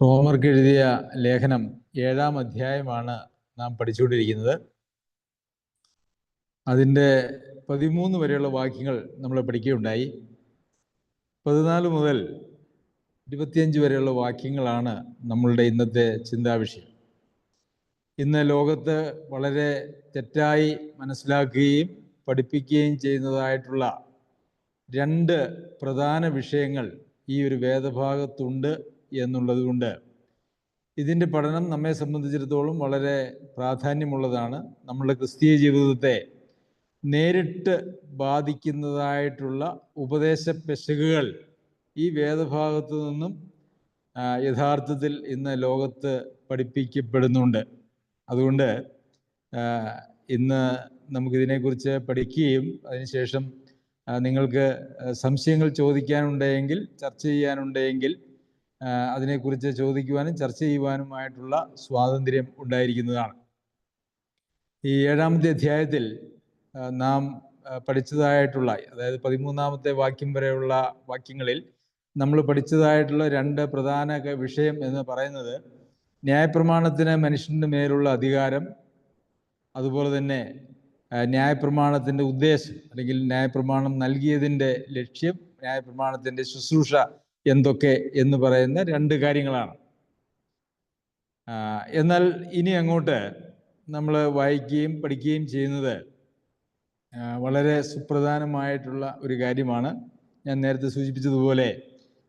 റോമർക്ക് എഴുതിയ ലേഖനം 7-ാം അധ്യായമാണ് നാം പഠിച്ചുകൊണ്ടിരിക്കുന്നത്. അതിൻ്റെ 13 വരെയുള്ള വാക്യങ്ങൾ നമ്മൾ പഠിക്കുകയുണ്ടായി. 14 മുതൽ 25 വരെയുള്ള വാക്യങ്ങളാണ് നമ്മളുടെ ഇന്നത്തെ ചിന്താവിഷയം. ഇന്ന് ലോകത്ത് വളരെ തെറ്റായി മനസ്സിലാക്കുകയും പഠിപ്പിക്കുകയും ചെയ്യുന്നതായിട്ടുള്ള 2 പ്രധാന വിഷയങ്ങൾ ഈ ഒരു വേദഭാഗത്തുണ്ട് എന്നുള്ളത് കൊണ്ട് ഇതിൻ്റെ പഠനം നമ്മെ സംബന്ധിച്ചിടത്തോളം വളരെ പ്രാധാന്യമുള്ളതാണ്. നമ്മളുടെ ക്രിസ്തീയ ജീവിതത്തെ നേരിട്ട് ബാധിക്കുന്നതായിട്ടുള്ള ഉപദേശ പെശകുകൾ ഈ വേദഭാഗത്തു നിന്നും യഥാർത്ഥത്തിൽ ഇന്ന് ലോകത്ത് പഠിപ്പിക്കപ്പെടുന്നുണ്ട്. അതുകൊണ്ട് ഇന്ന് നമുക്കിതിനെക്കുറിച്ച് പഠിക്കുകയും അതിനുശേഷം നിങ്ങൾക്ക് സംശയങ്ങൾ ചോദിക്കാനുണ്ടെങ്കിൽ, ചർച്ച ചെയ്യാനുണ്ടെങ്കിൽ അതിനെക്കുറിച്ച് ചോദിക്കുവാനും ചർച്ച ചെയ്യുവാനുമായിട്ടുള്ള സ്വാതന്ത്ര്യം ഉണ്ടായിരിക്കുന്നതാണ്. ഈ 7-ാമത്തെ അധ്യായത്തിൽ നാം പഠിച്ചതായിട്ടുള്ള, അതായത് 13-ാമത്തെ വാക്യം വരെയുള്ള വാക്യങ്ങളിൽ നമ്മൾ പഠിച്ചതായിട്ടുള്ള 2 പ്രധാന വിഷയം എന്ന് പറയുന്നത് ന്യായപ്രമാണത്തിന് മനുഷ്യൻ്റെ മേലുള്ള അധികാരം, അതുപോലെ തന്നെ ന്യായപ്രമാണത്തിൻ്റെ ഉദ്ദേശം അല്ലെങ്കിൽ ന്യായപ്രമാണം നൽകിയതിൻ്റെ ലക്ഷ്യം, ന്യായപ്രമാണത്തിൻ്റെ ശുശ്രൂഷ എന്തൊക്കെ എന്ന് പറയുന്ന 2 കാര്യങ്ങളാണ്. എന്നാൽ ഇനി അങ്ങോട്ട് നമ്മൾ വായിക്കുകയും പഠിക്കുകയും ചെയ്യുന്നത് വളരെ സുപ്രധാനമായിട്ടുള്ള ഒരു കാര്യമാണ്. ഞാൻ നേരത്തെ സൂചിപ്പിച്ചതുപോലെ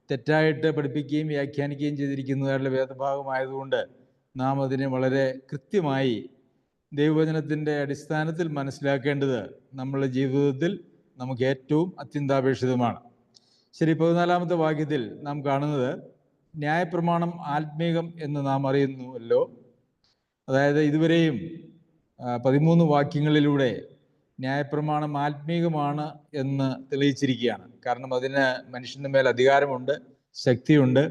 തെറ്റായിട്ട് പഠിപ്പിക്കുകയും വ്യാഖ്യാനിക്കുകയും ചെയ്തിരിക്കുന്നതായിട്ടുള്ള വേദഭാഗമായതുകൊണ്ട് നാം അതിനെ വളരെ കൃത്യമായി ദൈവവചനത്തിൻ്റെ അടിസ്ഥാനത്തിൽ മനസ്സിലാക്കേണ്ടത് നമ്മളുടെ ജീവിതത്തിൽ നമുക്ക് ഏറ്റവും അത്യന്താപേക്ഷിതമാണ്. ശരി, 14-ാമത്തെ വാക്യത്തിൽ നാം കാണുന്നത് ന്യായപ്രമാണം ആത്മീകം എന്ന് നാം അറിയുന്നുവല്ലോ. അതായത് ഇതുവരെയും 13 വാക്യങ്ങളിലൂടെ ന്യായപ്രമാണം ആത്മീകമാണ് എന്ന് തെളിയിച്ചിരിക്കുകയാണ്. കാരണം അതിന് മനുഷ്യൻ്റെ മേൽ അധികാരമുണ്ട്, ശക്തിയുണ്ട്.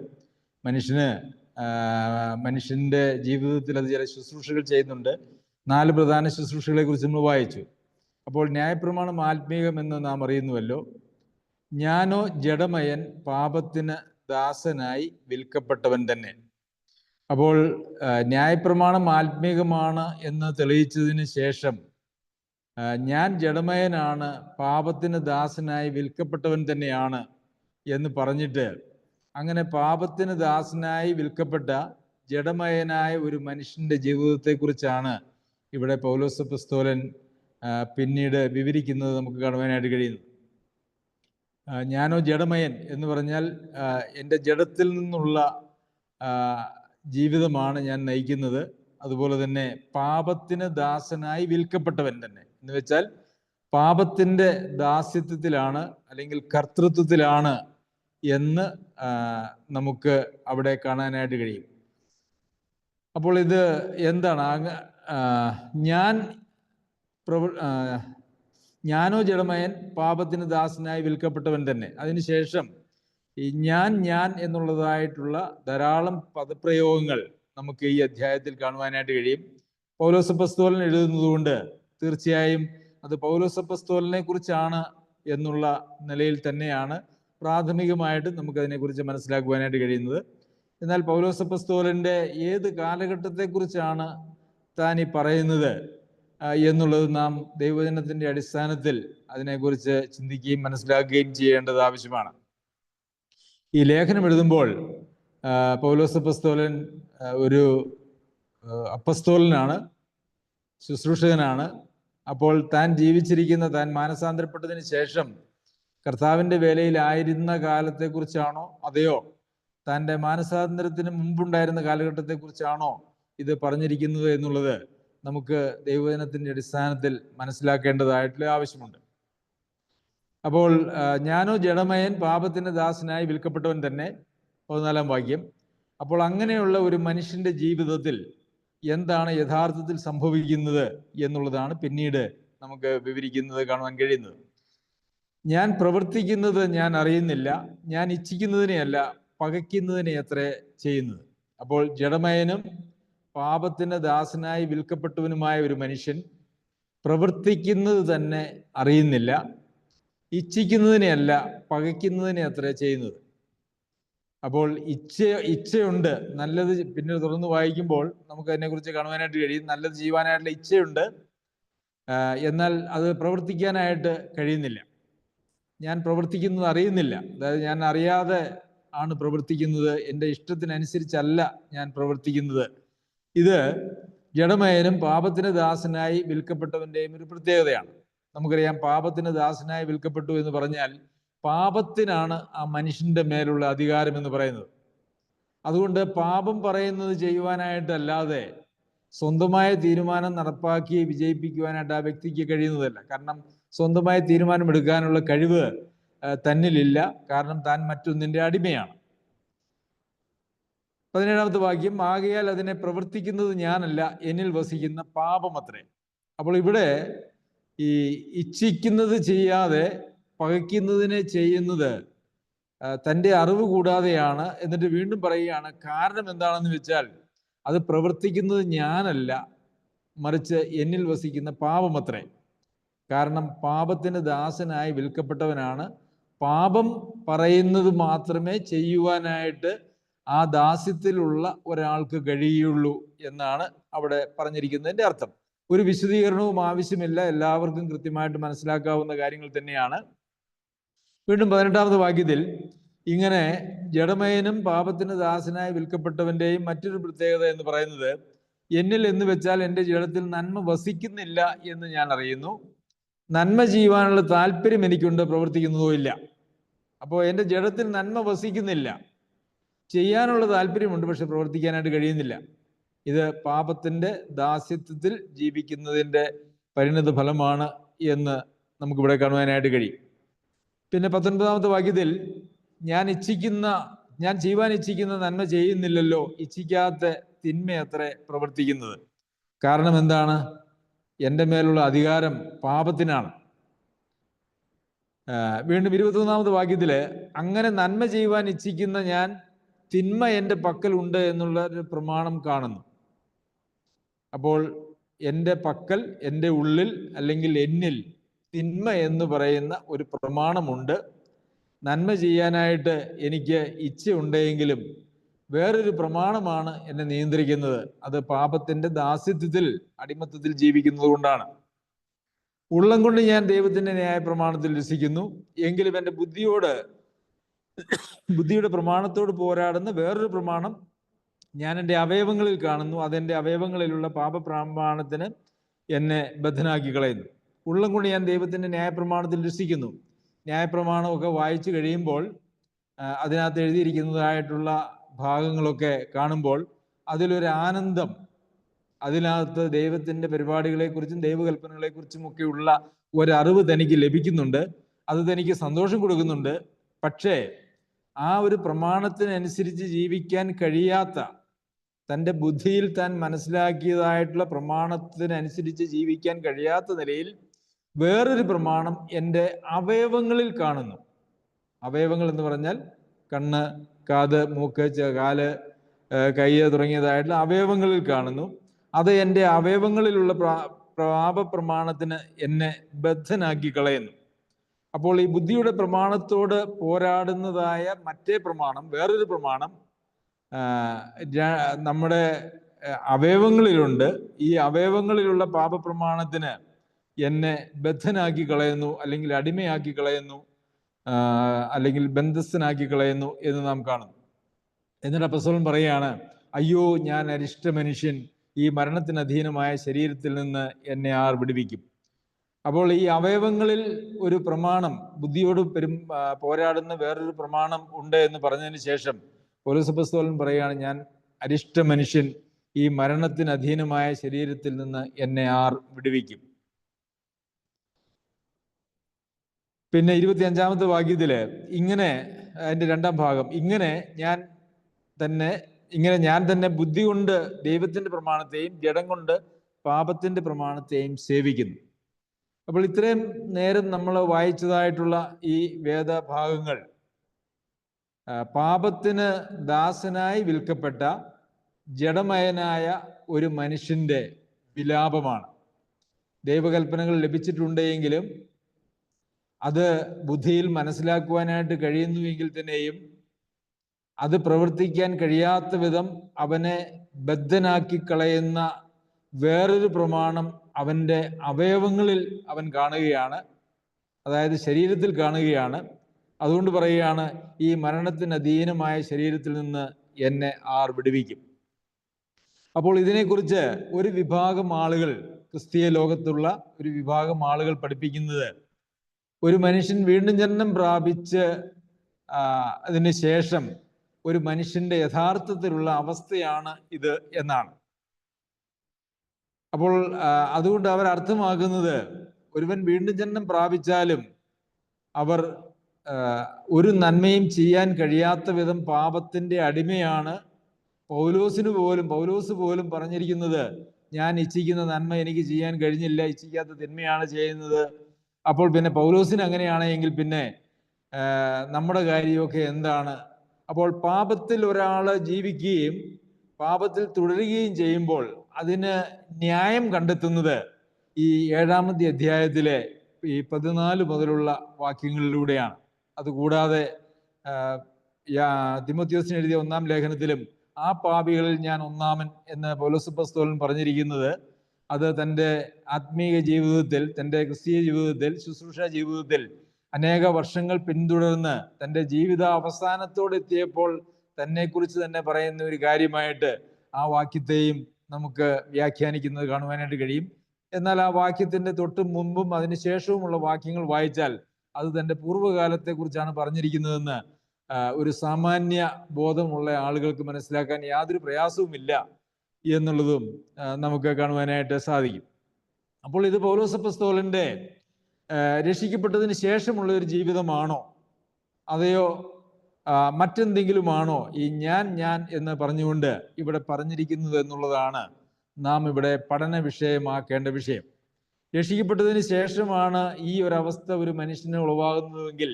മനുഷ്യൻ്റെ ജീവിതത്തിൽ അത് ചില ശുശ്രൂഷകൾ ചെയ്യുന്നുണ്ട്. 4 പ്രധാന ശുശ്രൂഷകളെ കുറിച്ച് നമ്മൾ വായിച്ചു. അപ്പോൾ ന്യായപ്രമാണം ആത്മീകം എന്ന് നാം അറിയുന്നുവല്ലോ. ഞാനോ ജഡമയൻ, പാപത്തിന് ദാസനായി വിൽക്കപ്പെട്ടവൻ തന്നെ. അപ്പോൾ ന്യായപ്രമാണം ആത്മീകമാണ് എന്ന് തെളിയിച്ചതിന് ശേഷം ഞാൻ ജഡമയനാണ്, പാപത്തിന് ദാസനായി വിൽക്കപ്പെട്ടവൻ തന്നെയാണ് എന്ന് പറഞ്ഞിട്ട്, അങ്ങനെ പാപത്തിന് ദാസനായി വിൽക്കപ്പെട്ട ജഡമയനായ ഒരു മനുഷ്യൻ്റെ ജീവിതത്തെക്കുറിച്ചാണ് ഇവിടെ പൗലോസ് അപ്പോസ്തലൻ പിന്നീട് വിവരിക്കുന്നത് നമുക്ക് കാണുവാനായിട്ട് കഴിയുന്നു. ഞാനോ ജഡമയൻ എന്ന് പറഞ്ഞാൽ എൻ്റെ ജഡത്തിൽ നിന്നുള്ള ജീവിതമാണ് ഞാൻ നയിക്കുന്നത്. അതുപോലെ തന്നെ പാപത്തിന് ദാസനായി വിൽക്കപ്പെട്ടവൻ തന്നെ എന്ന് വെച്ചാൽ പാപത്തിൻ്റെ ദാസ്യത്വത്തിലാണ് അല്ലെങ്കിൽ കർത്തൃത്വത്തിലാണ് എന്ന് നമുക്ക് അവിടെ കാണാനായിട്ട് കഴിയും. അപ്പോൾ ഇത് എന്താണ്? ഞാനോ ജഡമയൻ, പാപത്തിന് ദാസനായി വിൽക്കപ്പെട്ടവൻ തന്നെ. അതിനുശേഷം ഈ ഞാൻ എന്നുള്ളതായിട്ടുള്ള ധാരാളം പദപ്രയോഗങ്ങൾ നമുക്ക് ഈ അധ്യായത്തിൽ കാണുവാനായിട്ട് കഴിയും. പൗലോസ് അപ്പോസ്തലൻ എഴുതുന്നതുകൊണ്ട് തീർച്ചയായും അത് പൗലോസ് അപ്പോസ്തലനെ കുറിച്ചാണ് എന്നുള്ള നിലയിൽ തന്നെയാണ് പ്രാഥമികമായിട്ട് നമുക്കതിനെക്കുറിച്ച് മനസ്സിലാക്കുവാനായിട്ട് കഴിയുന്നത്. എന്നാൽ പൗലോസ് അപ്പോസ്തലൻ്റെ ഏത് കാലഘട്ടത്തെക്കുറിച്ചാണ് താൻ ഈ പറയുന്നത് എന്നുള്ളത് നാം ദൈവവചനത്തിൻ്റെ അടിസ്ഥാനത്തിൽ അതിനെക്കുറിച്ച് ചിന്തിക്കുകയും മനസ്സിലാക്കുകയും ചെയ്യേണ്ടത് ആവശ്യമാണ്. ഈ ലേഖനം എഴുതുമ്പോൾ പൗലോസ് അപ്പോസ്തലൻ ഒരു അപ്പോസ്തലനാണ്, ശുശ്രൂഷകനാണ്. അപ്പോൾ താൻ ജീവിച്ചിരിക്കുന്ന, താൻ മാനസാന്തരപ്പെട്ടതിന് ശേഷം കർത്താവിൻ്റെ വേലയിലായിരുന്ന കാലത്തെക്കുറിച്ചാണോ, അതെയോ തൻ്റെ മാനസാന്തരത്തിന് മുമ്പുണ്ടായിരുന്ന കാലഘട്ടത്തെക്കുറിച്ചാണോ ഇത് പറഞ്ഞിരിക്കുന്നത് എന്നുള്ളത് നമുക്ക് ദൈവവചനത്തിൻ്റെ അടിസ്ഥാനത്തിൽ മനസ്സിലാക്കേണ്ടതായിട്ടുള്ള ആവശ്യമുണ്ട്. അപ്പോൾ ഞാനോ ജഡമയൻ, പാപത്തിന് ദാസനായി വിൽക്കപ്പെട്ടവൻ തന്നെ, 14-ാം വാക്യം. അപ്പോൾ അങ്ങനെയുള്ള ഒരു മനുഷ്യൻ്റെ ജീവിതത്തിൽ എന്താണ് യഥാർത്ഥത്തിൽ സംഭവിക്കുന്നത് എന്നുള്ളതാണ് പിന്നീട് നമുക്ക് വിവരിക്കുന്നത്, കാണുവാൻ കഴിയുന്നത്. ഞാൻ പ്രവർത്തിക്കുന്നത് ഞാൻ അറിയുന്നില്ല, ഞാൻ ഇച്ഛിക്കുന്നതിനെയല്ല പകയ്ക്കുന്നതിനെ അത്രേ ചെയ്യുന്നത്. അപ്പോൾ ജഡമയനും പാപത്തിന് ദാസനായി വിൽക്കപ്പെട്ടവനുമായ ഒരു മനുഷ്യൻ പ്രവർത്തിക്കുന്നത് തന്നെ അറിയുന്നില്ല, ഇച്ഛിക്കുന്നതിനെയല്ല പകയ്ക്കുന്നതിനെ അത്രേ ചെയ്യുന്നത്. അപ്പോൾ ഇച്ഛയുണ്ട്, നല്ലത്. പിന്നെ തുറന്ന് വായിക്കുമ്പോൾ നമുക്ക് അതിനെക്കുറിച്ച് കാണുവാനായിട്ട് കഴിയും. നല്ലത് ചെയ്യുവാനായിട്ടുള്ള ഇച്ഛയുണ്ട്, എന്നാൽ അത് പ്രവർത്തിക്കാനായിട്ട് കഴിയുന്നില്ല. ഞാൻ പ്രവർത്തിക്കുന്നത് അറിയുന്നില്ല. അതായത് ഞാൻ അറിയാതെ ആണ് പ്രവർത്തിക്കുന്നത്, എൻ്റെ ഇഷ്ടത്തിനനുസരിച്ചല്ല ഞാൻ പ്രവർത്തിക്കുന്നത്. ഇത് ജഡമയനും പാപത്തിന് ദാസനായി വിൽക്കപ്പെട്ടവൻ്റെയും ഒരു പ്രത്യേകതയാണ്. നമുക്കറിയാം, പാപത്തിന് ദാസനായി വിൽക്കപ്പെട്ടു എന്ന് പറഞ്ഞാൽ പാപത്തിനാണ് ആ മനുഷ്യന്റെ മേലുള്ള അധികാരം എന്ന് പറയുന്നത്. അതുകൊണ്ട് പാപം പറയുന്നത് ചെയ്യുവാനായിട്ടല്ലാതെ സ്വന്തമായ തീരുമാനം നടപ്പാക്കി വിജയിപ്പിക്കുവാനായിട്ട് ആ വ്യക്തിക്ക് കഴിയുന്നതല്ല. കാരണം സ്വന്തമായ തീരുമാനം എടുക്കാനുള്ള കഴിവ് തന്നിലില്ല. കാരണം താൻ മറ്റൊന്നിൻ്റെ അടിമയാണ്. 17-ാമത്തെ വാക്യം, ആകയാൽ അതിനെ പ്രവർത്തിക്കുന്നത് ഞാനല്ല, എന്നിൽ വസിക്കുന്ന പാപമത്രേ. അപ്പോൾ ഇവിടെ ഈ ഇച്ഛിക്കുന്നത് ചെയ്യാതെ പകയ്ക്കുന്നതിനെ ചെയ്യുന്നത് തൻ്റെ അറിവ് കൂടാതെയാണ്. എന്നിട്ട് വീണ്ടും പറയുകയാണ്, കാരണം എന്താണെന്ന് വെച്ചാൽ അത് പ്രവർത്തിക്കുന്നത് ഞാനല്ല, മറിച്ച് എന്നിൽ വസിക്കുന്ന പാപമത്രേ. കാരണം പാപത്തിന് ദാസനായി വിൽക്കപ്പെട്ടവനാണ്. പാപം പറയുന്നത് മാത്രമേ ചെയ്യുവാനായിട്ട് ആ ദാസ്യത്തിലുള്ള ഒരാൾക്ക് കഴിയുള്ളൂ എന്നാണ് അവിടെ പറഞ്ഞിരിക്കുന്നതിൻ്റെ അർത്ഥം. ഒരു വിശദീകരണവും ആവശ്യമില്ല, എല്ലാവർക്കും കൃത്യമായിട്ട് മനസ്സിലാക്കാവുന്ന കാര്യങ്ങൾ തന്നെയാണ്. വീണ്ടും 18-ാമത്തെ വാക്യത്തിൽ ഇങ്ങനെ ജഡമയനും പാപത്തിന് ദാസനായി വിൽക്കപ്പെട്ടവൻ്റെയും മറ്റൊരു പ്രത്യേകത എന്ന് പറയുന്നത്, എന്നിൽ എന്ന് വെച്ചാൽ എൻ്റെ ജഡത്തിൽ നന്മ വസിക്കുന്നില്ല എന്ന് ഞാൻ അറിയുന്നു. നന്മ ചെയ്യുവാനുള്ള താല്പര്യം എനിക്കുണ്ട്, പ്രവർത്തിക്കുന്നതോ ഇല്ല. അപ്പോൾ എൻ്റെ ജഡത്തിൽ നന്മ വസിക്കുന്നില്ല. ചെയ്യാനുള്ള താല്പര്യമുണ്ട്, പക്ഷെ പ്രവർത്തിക്കാനായിട്ട് കഴിയുന്നില്ല. ഇത് പാപത്തിൻ്റെ ദാസ്യത്വത്തിൽ ജീവിക്കുന്നതിൻ്റെ പരിണിത ഫലമാണ് എന്ന് നമുക്കിവിടെ കാണുവാനായിട്ട് കഴിയും. പിന്നെ 19-ാമത്തെ വാക്യത്തിൽ ഞാൻ ചെയ്യുവാൻ ഇച്ഛിക്കുന്ന നന്മ ചെയ്യുന്നില്ലല്ലോ, ഇച്ഛിക്കാത്ത തിന്മയത്രേ പ്രവർത്തിക്കുന്നത്. കാരണം എന്താണ്? എൻ്റെ മേലുള്ള അധികാരം പാപത്തിനാണ്. വീണ്ടും 21-ാമത്തെ വാക്യത്തില് അങ്ങനെ നന്മ ചെയ്യുവാൻ ഇച്ഛിക്കുന്ന ഞാൻ തിന്മ എൻ്റെ പക്കൽ ഉണ്ട് എന്നുള്ള ഒരു പ്രമാണം കാണുന്നു. അപ്പോൾ എൻ്റെ പക്കൽ, എൻ്റെ ഉള്ളിൽ അല്ലെങ്കിൽ എന്നിൽ തിന്മ എന്ന് പറയുന്ന ഒരു പ്രമാണമുണ്ട്. നന്മ ചെയ്യാനായിട്ട് എനിക്ക് ഇച്ഛ ഉണ്ടെങ്കിലും വേറൊരു പ്രമാണമാണ് എന്നെ നിയന്ത്രിക്കുന്നത്. അത് പാപത്തിൻ്റെ ദാസ്യത്വത്തിൽ, അടിമത്തത്തിൽ ജീവിക്കുന്നത് കൊണ്ടാണ്. ഉള്ളം കൊണ്ട് ഞാൻ ദൈവത്തിൻ്റെ ന്യായപ്രമാണത്തിൽ രസിക്കുന്നു, എങ്കിലും എൻ്റെ ബുദ്ധിയുടെ പ്രമാണത്തോട് പോരാടുന്ന വേറൊരു പ്രമാണം ഞാൻ എൻ്റെ അവയവങ്ങളിൽ കാണുന്നു. അതെൻ്റെ അവയവങ്ങളിലുള്ള പാപപ്രമാണത്തിന് എന്നെ ബദ്ധനാക്കി കളയുന്നു. ഉള്ളം കൊണ്ട് ഞാൻ ദൈവത്തിൻ്റെ ന്യായപ്രമാണത്തിൽ രസിക്കുന്നു. ന്യായപ്രമാണമൊക്കെ വായിച്ചു കഴിയുമ്പോൾ അതിനകത്ത് എഴുതിയിരിക്കുന്നതായിട്ടുള്ള ഭാഗങ്ങളൊക്കെ കാണുമ്പോൾ അതിലൊരു ആനന്ദം, അതിനകത്ത് ദൈവത്തിൻ്റെ പരിപാടികളെക്കുറിച്ചും ദൈവകൽപ്പനകളെക്കുറിച്ചും ഒക്കെയുള്ള ഒരറിവ് തനിക്ക് ലഭിക്കുന്നുണ്ട്. അത് തനിക്ക് സന്തോഷം കൊടുക്കുന്നുണ്ട്. പക്ഷേ ആ ഒരു പ്രമാണത്തിനനുസരിച്ച് ജീവിക്കാൻ കഴിയാത്ത, തൻ്റെ ബുദ്ധിയിൽ താൻ മനസ്സിലാക്കിയതായിട്ടുള്ള പ്രമാണത്തിനനുസരിച്ച് ജീവിക്കാൻ കഴിയാത്ത നിലയിൽ വേറൊരു പ്രമാണം എൻ്റെ അവയവങ്ങളിൽ കാണുന്നു. അവയവങ്ങൾ എന്ന് പറഞ്ഞാൽ കണ്ണ്, കാത്, മൂക്ക്, കാല്, കൈ തുടങ്ങിയതായിട്ടുള്ള അവയവങ്ങളിൽ കാണുന്നു. അത് എൻ്റെ അവയവങ്ങളിലുള്ള പാപപ്രമാണത്തിന് എന്നെ ബദ്ധനാക്കി കളയുന്നു. അപ്പോൾ ഈ ബുദ്ധിയുടെ പ്രമാണത്തോട് പോരാടുന്നതായ മറ്റേ പ്രമാണം, വേറൊരു പ്രമാണം നമ്മുടെ അവയവങ്ങളിലുണ്ട്. ഈ അവയവങ്ങളിലുള്ള പാപപ്രമാണത്തിന് എന്നെ ബദ്ധനാക്കി കളയുന്നു, അല്ലെങ്കിൽ അടിമയാക്കി കളയുന്നു, അല്ലെങ്കിൽ ബന്ധസ്ഥനാക്കി കളയുന്നു എന്ന് നാം കാണുന്നു. എന്നിട്ട് അപ്പോസ്തലൻ പറയുകയാണ്, അയ്യോ ഞാൻ അരിഷ്ട മനുഷ്യൻ, ഈ മരണത്തിന് അധീനമായ ശരീരത്തിൽ നിന്ന് എന്നെ ആർ വിടുവിക്കും. അപ്പോൾ ഈ അവയവങ്ങളിൽ ഒരു പ്രമാണം, ബുദ്ധിയോട് പോരാടുന്ന വേറൊരു പ്രമാണം ഉണ്ട് എന്ന് പറഞ്ഞതിന് ശേഷം പൗലോസ് അപ്പോസ്തലൻ പറയുകയാണ്, ഞാൻ അരിഷ്ട മനുഷ്യൻ, ഈ മരണത്തിന് അധീനമായ ശരീരത്തിൽ നിന്ന് എന്നെ ആർ വിടുവിക്കും. പിന്നെ 25-ാമത്തെ വാക്യത്തില് ഇങ്ങനെ, അതിൻ്റെ 2-ാം ഭാഗം, ഇങ്ങനെ ഞാൻ തന്നെ ബുദ്ധി കൊണ്ട് ദൈവത്തിൻ്റെ പ്രമാണത്തെയും ജഡം കൊണ്ട് പാപത്തിൻ്റെ പ്രമാണത്തെയും സേവിക്കുന്നു. അപ്പോൾ ഇത്രയും നേരം നമ്മൾ വായിച്ചതായിട്ടുള്ള ഈ വേദഭാഗങ്ങൾ പാപത്തിന് ദാസനായി വിൽക്കപ്പെട്ട ജഡമയനായ ഒരു മനുഷ്യന്റെ വിലാപമാണ്. ദൈവകൽപ്പനകൾ ലഭിച്ചിട്ടുണ്ടെങ്കിലും അത് ബുദ്ധിയിൽ മനസ്സിലാക്കുവാനായിട്ട് കഴിയുന്നുവെങ്കിൽ തന്നെയും അത് പ്രവർത്തിക്കാൻ കഴിയാത്ത വിധം അവനെ ബദ്ധനാക്കി കളയുന്ന വേറൊരു പ്രമാണം അവൻ്റെ അവയവങ്ങളിൽ അവൻ കാണുകയാണ്, അതായത് ശരീരത്തിൽ കാണുകയാണ്. അതുകൊണ്ട് പറയുകയാണ്, ഈ മരണത്തിന് അധീനമായ ശരീരത്തിൽ നിന്ന് എന്നെ ആർ വിടുവിക്കും. അപ്പോൾ ഇതിനെക്കുറിച്ച് ഒരു വിഭാഗം ആളുകൾ, ക്രിസ്തീയ ലോകത്തുള്ള ഒരു വിഭാഗം ആളുകൾ പഠിപ്പിക്കുന്നത്, ഒരു മനുഷ്യൻ വീണ്ടും ജനനം പ്രാപിച്ച് അതിന് ശേഷം ഒരു മനുഷ്യന്റെ യഥാർത്ഥത്തിലുള്ള അവസ്ഥയാണ് ഇത് എന്നാണ്. അപ്പോൾ അതുകൊണ്ട് അവർ അർത്ഥമാക്കുന്നത്, ഒരുവൻ വീണ്ടും ജനനം പ്രാപിച്ചാലും അവർ ഒരു നന്മയും ചെയ്യാൻ കഴിയാത്ത വിധം പാപത്തിന്റെ അടിമയാണ്. പൗലോസ് പോലും പറഞ്ഞിരിക്കുന്നത്, ഞാൻ ഇച്ഛിക്കുന്ന നന്മ എനിക്ക് ചെയ്യാൻ കഴിഞ്ഞില്ല, ഇച്ഛിക്കാത്ത തിന്മയാണ് ചെയ്യുന്നത്. അപ്പോൾ പിന്നെ പൗലോസിന് അങ്ങനെയാണെങ്കിൽ പിന്നെ നമ്മുടെ കാര്യമൊക്കെ എന്താണ്? അപ്പോൾ പാപത്തിൽ ഒരാൾ ജീവിക്കുകയും പാപത്തിൽ തുടരുകയും ചെയ്യുമ്പോൾ അതിന് ന്യായം കണ്ടെത്തുന്നത് ഈ 7-ാമത്തെ അധ്യായത്തിലെ ഈ 14 മുതലുള്ള വാക്യങ്ങളിലൂടെയാണ്. അതുകൂടാതെ തിമോഥെയോസിന് എഴുതിയ 1-ാം ലേഖനത്തിലും ആ പാപികളിൽ ഞാൻ ഒന്നാമൻ എന്ന് പൗലോസ് അപ്പോസ്തലൻ പറഞ്ഞിരിക്കുന്നത്, അത് തൻ്റെ ആത്മീയ ജീവിതത്തിൽ, തൻ്റെ ക്രിസ്തീയ ജീവിതത്തിൽ, ശുശ്രൂഷ ജീവിതത്തിൽ അനേക വർഷങ്ങൾ പിന്തുടർന്ന് തൻ്റെ ജീവിത അവസാനത്തോടെത്തിയപ്പോൾ തന്നെക്കുറിച്ച് തന്നെ പറയുന്ന ഒരു കാര്യമായിട്ട് ആ വാക്യത്തെയും നമുക്ക് വ്യാഖ്യാനിക്കുന്നത് കാണുവാനായിട്ട് കഴിയും. എന്നാൽ ആ വാക്യത്തിന്റെ തൊട്ട് മുമ്പും അതിനുശേഷവുമുള്ള വാക്യങ്ങൾ വായിച്ചാൽ അത് തൻ്റെ പൂർവ്വകാലത്തെക്കുറിച്ചാണ് പറഞ്ഞിരിക്കുന്നതെന്ന് ഒരു സാമാന്യ ബോധമുള്ള ആളുകൾക്ക് മനസ്സിലാക്കാൻ യാതൊരു പ്രയാസവുമില്ല എന്നുള്ളതും നമുക്ക് കാണുവാനായിട്ട് സാധിക്കും. അപ്പോൾ ഇത് പൗലോസ് അപ്പോസ്തലന്റെ രക്ഷിക്കപ്പെട്ടതിന് ശേഷമുള്ള ഒരു ജീവിതമാണോ, അതെയോ മറ്റെന്തെങ്കിലുമാണോ ഈ ഞാൻ എന്ന് പറഞ്ഞുകൊണ്ട് ഇവിടെ പറഞ്ഞിരിക്കുന്നത് എന്നുള്ളതാണ് നാം ഇവിടെ പഠന വിഷയമാക്കേണ്ട വിഷയം. രക്ഷിക്കപ്പെട്ടതിന് ശേഷമാണ് ഈ ഒരവസ്ഥ ഒരു മനുഷ്യന് ഉളവാകുന്നതെങ്കിൽ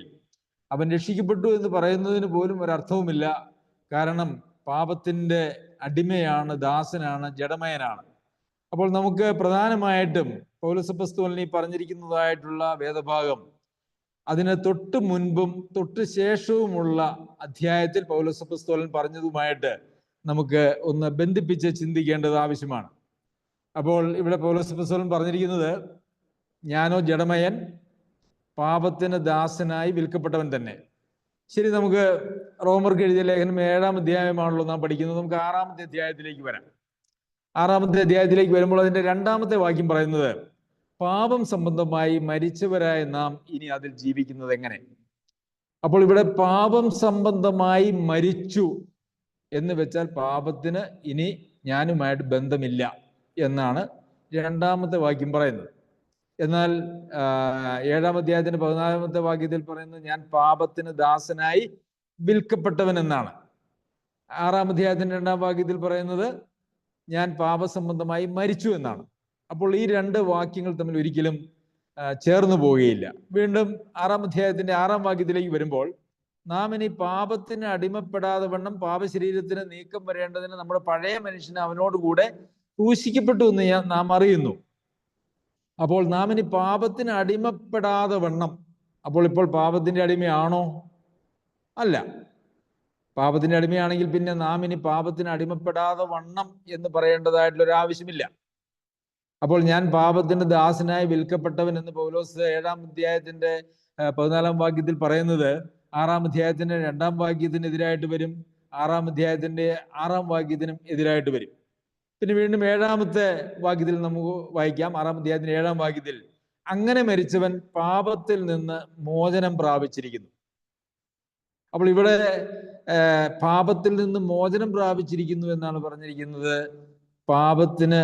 അവൻ രക്ഷിക്കപ്പെട്ടു എന്ന് പറയുന്നതിന് പോലും ഒരർത്ഥവുമില്ല. കാരണം പാപത്തിന്റെ അടിമയാണ്, ദാസനാണ്, ജഡമയനാണ്. അപ്പോൾ നമുക്ക് പ്രധാനമായിട്ടും പൗലോസ് അപ്പോസ്തലൻ പറഞ്ഞിരിക്കുന്നതായിട്ടുള്ള വേദഭാഗം അതിന് തൊട്ട് മുൻപും തൊട്ട് ശേഷവുമുള്ള അധ്യായത്തിൽ പൗലോസ് അപ്പോസ്തലൻ പറഞ്ഞതുമായിട്ട് നമുക്ക് ഒന്ന് ബന്ധിപ്പിച്ച് ചിന്തിക്കേണ്ടത് ആവശ്യമാണ്. അപ്പോൾ ഇവിടെ പൗലോസ് അപ്പോസ്തലൻ പറഞ്ഞിരിക്കുന്നത്, ഞാനോ ജഡമയൻ, പാപത്തിന് ദാസനായി വിൽക്കപ്പെട്ടവൻ തന്നെ. ശരി, നമുക്ക് റോമർക്ക് എഴുതിയ ലേഖനം 7-ാം അധ്യായമാണല്ലോ നാം പഠിക്കുന്നത്. നമുക്ക് 6-ാമത്തെ അധ്യായത്തിലേക്ക് വരാം. 6-ാമത്തെ അധ്യായത്തിലേക്ക് വരുമ്പോൾ അതിന്റെ 2-ാമത്തെ വാക്യം പറയുന്നത്, പാപം സംബന്ധമായി മരിച്ചവരായ നാം ഇനി അതിൽ ജീവിക്കുന്നത് എങ്ങനെ? അപ്പോൾ ഇവിടെ പാപം സംബന്ധമായി മരിച്ചു എന്ന് വെച്ചാൽ പാപത്തിന് ഇനി ഞാനുമായിട്ട് ബന്ധമില്ല എന്നാണ് 2-ാമത്തെ വാക്യം പറയുന്നത്. എന്നാൽ 7-ാം അധ്യായത്തിന്റെ 14-ാമത്തെ വാക്യത്തിൽ പറയുന്നത്, ഞാൻ പാപത്തിന് ദാസനായി വിൽക്കപ്പെട്ടവൻ എന്നാണ്. 6-ാം അധ്യായത്തിന്റെ 2-ാം വാക്യത്തിൽ പറയുന്നത്, ഞാൻ പാപസംബന്ധമായി മരിച്ചു എന്നാണ്. അപ്പോൾ ഈ 2 വാക്യങ്ങൾ തമ്മിൽ ഒരിക്കലും ചേർന്ന് പോവുകയില്ല. വീണ്ടും 6-ാം അധ്യായത്തിന്റെ 6-ാം വാക്യത്തിലേക്ക് വരുമ്പോൾ, നാം ഇനി പാപത്തിന് അടിമപ്പെടാതെ വണ്ണം പാപശരീരത്തിന് നീക്കം വരേണ്ടതിന് നമ്മുടെ പഴയ മനുഷ്യന് അവനോടുകൂടെ ക്രൂശിക്കപ്പെട്ടു എന്ന് നാം അറിയുന്നു. അപ്പോൾ നാം ഇനി പാപത്തിന് അടിമപ്പെടാതെ വണ്ണം, അപ്പോൾ ഇപ്പോൾ പാപത്തിന്റെ അടിമയാണോ? അല്ല. പാപത്തിന്റെ അടിമയാണെങ്കിൽ പിന്നെ നാം ഇനി പാപത്തിന് അടിമപ്പെടാതെ വണ്ണം എന്ന് പറയേണ്ടതായിട്ടുള്ള ഒരു ആവശ്യമില്ല. അപ്പോൾ ഞാൻ പാപത്തിന്റെ ദാസനായി വിൽക്കപ്പെട്ടവൻ എന്ന് പൗലോസ് 7-ാം അധ്യായത്തിന്റെ 14-ാം വാക്യത്തിൽ പറയുന്നത് 6-ാം അധ്യായത്തിന്റെ 2-ാം വാക്യത്തിനെതിരായിട്ട് വരും, 6-ാം അധ്യായത്തിന്റെ 6-ാം വാക്യത്തിനും എതിരായിട്ട് വരും. പിന്നെ വീണ്ടും 7-ാമത്തെ വാക്യത്തിൽ നമുക്ക് വായിക്കാം. 6-ാം അധ്യായത്തിന്റെ 7-ാം വാക്യത്തിൽ, അങ്ങനെ മരിച്ചവൻ പാപത്തിൽ നിന്ന് മോചനം പ്രാപിച്ചിരിക്കുന്നു. അപ്പോൾ ഇവിടെ പാപത്തിൽ നിന്ന് മോചനം പ്രാപിച്ചിരിക്കുന്നു എന്നാണ് പറഞ്ഞിരിക്കുന്നത്. പാപത്തിന്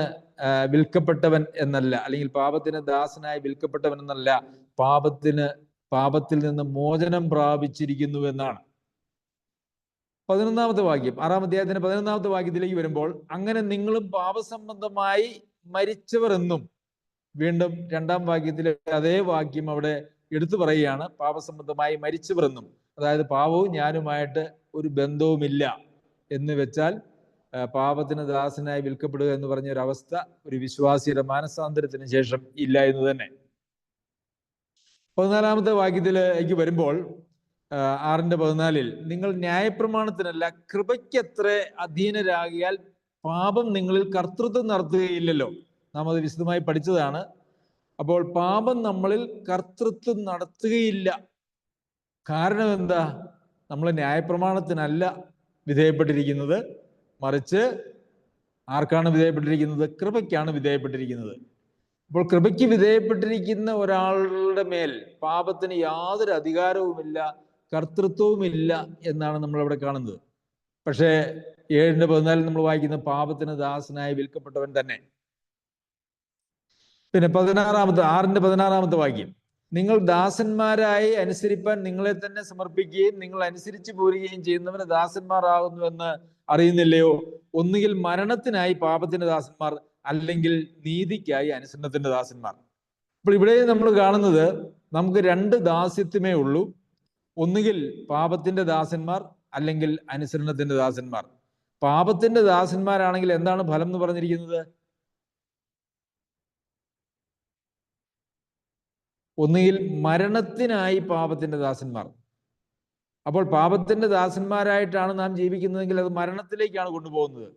വിൽക്കപ്പെട്ടവൻ എന്നല്ല, അല്ലെങ്കിൽ പാപത്തിന് ദാസനായി വിൽക്കപ്പെട്ടവൻ എന്നല്ല, പാപത്തിൽ നിന്ന് മോചനം പ്രാപിച്ചിരിക്കുന്നു എന്നാണ്. 11-ാമത്തെ വാക്യം, 6-ാം അധ്യായത്തിന്റെ 11-ാമത്തെ വാക്യത്തിലേക്ക് വരുമ്പോൾ, അങ്ങനെ നിങ്ങളും പാപസംബന്ധമായി മരിച്ചവർ എന്നും, വീണ്ടും 2-ാം വാക്യത്തിലെ അതേ വാക്യം അവിടെ എടുത്തു പറയുകയാണ്, പാപസംബന്ധമായി മരിച്ചവർ എന്നും. അതായത് പാപവും ഞാനുമായിട്ട് ഒരു ബന്ധവുമില്ല എന്ന് വെച്ചാൽ പാപത്തിന് ദാസനായി വിൽക്കപ്പെടുക എന്ന് പറഞ്ഞ ഒരു അവസ്ഥ ഒരു വിശ്വാസിയുടെ മാനസാന്തരത്തിന് ശേഷം ഇല്ല എന്ന് തന്നെ. 14-ാമത്തെ വാക്യത്തിലേക്ക് വരുമ്പോൾ, 6:14 നിങ്ങൾ ന്യായപ്രമാണത്തിനല്ല കൃപയ്ക്കത്ര അധീനരാകിയാൽ പാപം നിങ്ങളിൽ കർത്തൃത്വം നടത്തുകയില്ലല്ലോ. നാം അത് വിശദമായി പഠിച്ചതാണ്. അപ്പോൾ പാപം നമ്മളിൽ കർത്തൃത്വം നടത്തുകയില്ല. കാരണം എന്താ? നമ്മൾ ന്യായപ്രമാണത്തിനല്ല വിധേയപ്പെട്ടിരിക്കുന്നത്, മറിച്ച് ആർക്കാണ് വിധേയപ്പെട്ടിരിക്കുന്നത്? കൃപയ്ക്കാണ് വിധേയപ്പെട്ടിരിക്കുന്നത്. അപ്പോൾ കൃപയ്ക്ക് വിധേയപ്പെട്ടിരിക്കുന്ന ഒരാളുടെ മേൽ പാപത്തിന് യാതൊരു അധികാരവുമില്ല, കർത്തൃത്വവുമില്ല എന്നാണ് നമ്മൾ അവിടെ കാണുന്നത്. പക്ഷേ 7:14 നമ്മൾ വായിക്കുന്ന പാപത്തിന് ദാസനായി വിൽക്കപ്പെട്ടവൻ തന്നെ. പിന്നെ 6:16 വാക്യം, നിങ്ങൾ ദാസന്മാരായി അനുസരിപ്പാൻ നിങ്ങളെ തന്നെ സമർപ്പിക്കുകയും നിങ്ങൾ അനുസരിച്ചു പോരുകയും ചെയ്യുന്നവന് ദാസന്മാരാകുന്നുവെന്ന് അറിയുന്നില്ലയോ? ഒന്നുകിൽ മരണത്തിനായി പാപത്തിന്റെ ദാസന്മാർ, അല്ലെങ്കിൽ നീതിക്കായി അനുസരണത്തിന്റെ ദാസന്മാർ. അപ്പോൾ ഇവിടെ നമ്മൾ കാണുന്നത് നമുക്ക് 2 ദാസ്യത്വമേ ഉള്ളൂ. ഒന്നുകിൽ പാപത്തിന്റെ ദാസന്മാർ, അല്ലെങ്കിൽ അനുസരണത്തിന്റെ ദാസന്മാർ. പാപത്തിന്റെ ദാസന്മാരാണെങ്കിൽ എന്താണ് ഫലം എന്ന് പറഞ്ഞിരിക്കുന്നത്? ഒന്നുകിൽ മരണത്തിനായി പാപത്തിന്റെ ദാസന്മാർ. അപ്പോൾ പാപത്തിന്റെ ദാസന്മാരായിട്ടാണ് നാം ജീവിക്കുന്നതെങ്കിൽ അത് മരണത്തിലേക്കാണ് കൊണ്ടുപോകുന്നത്.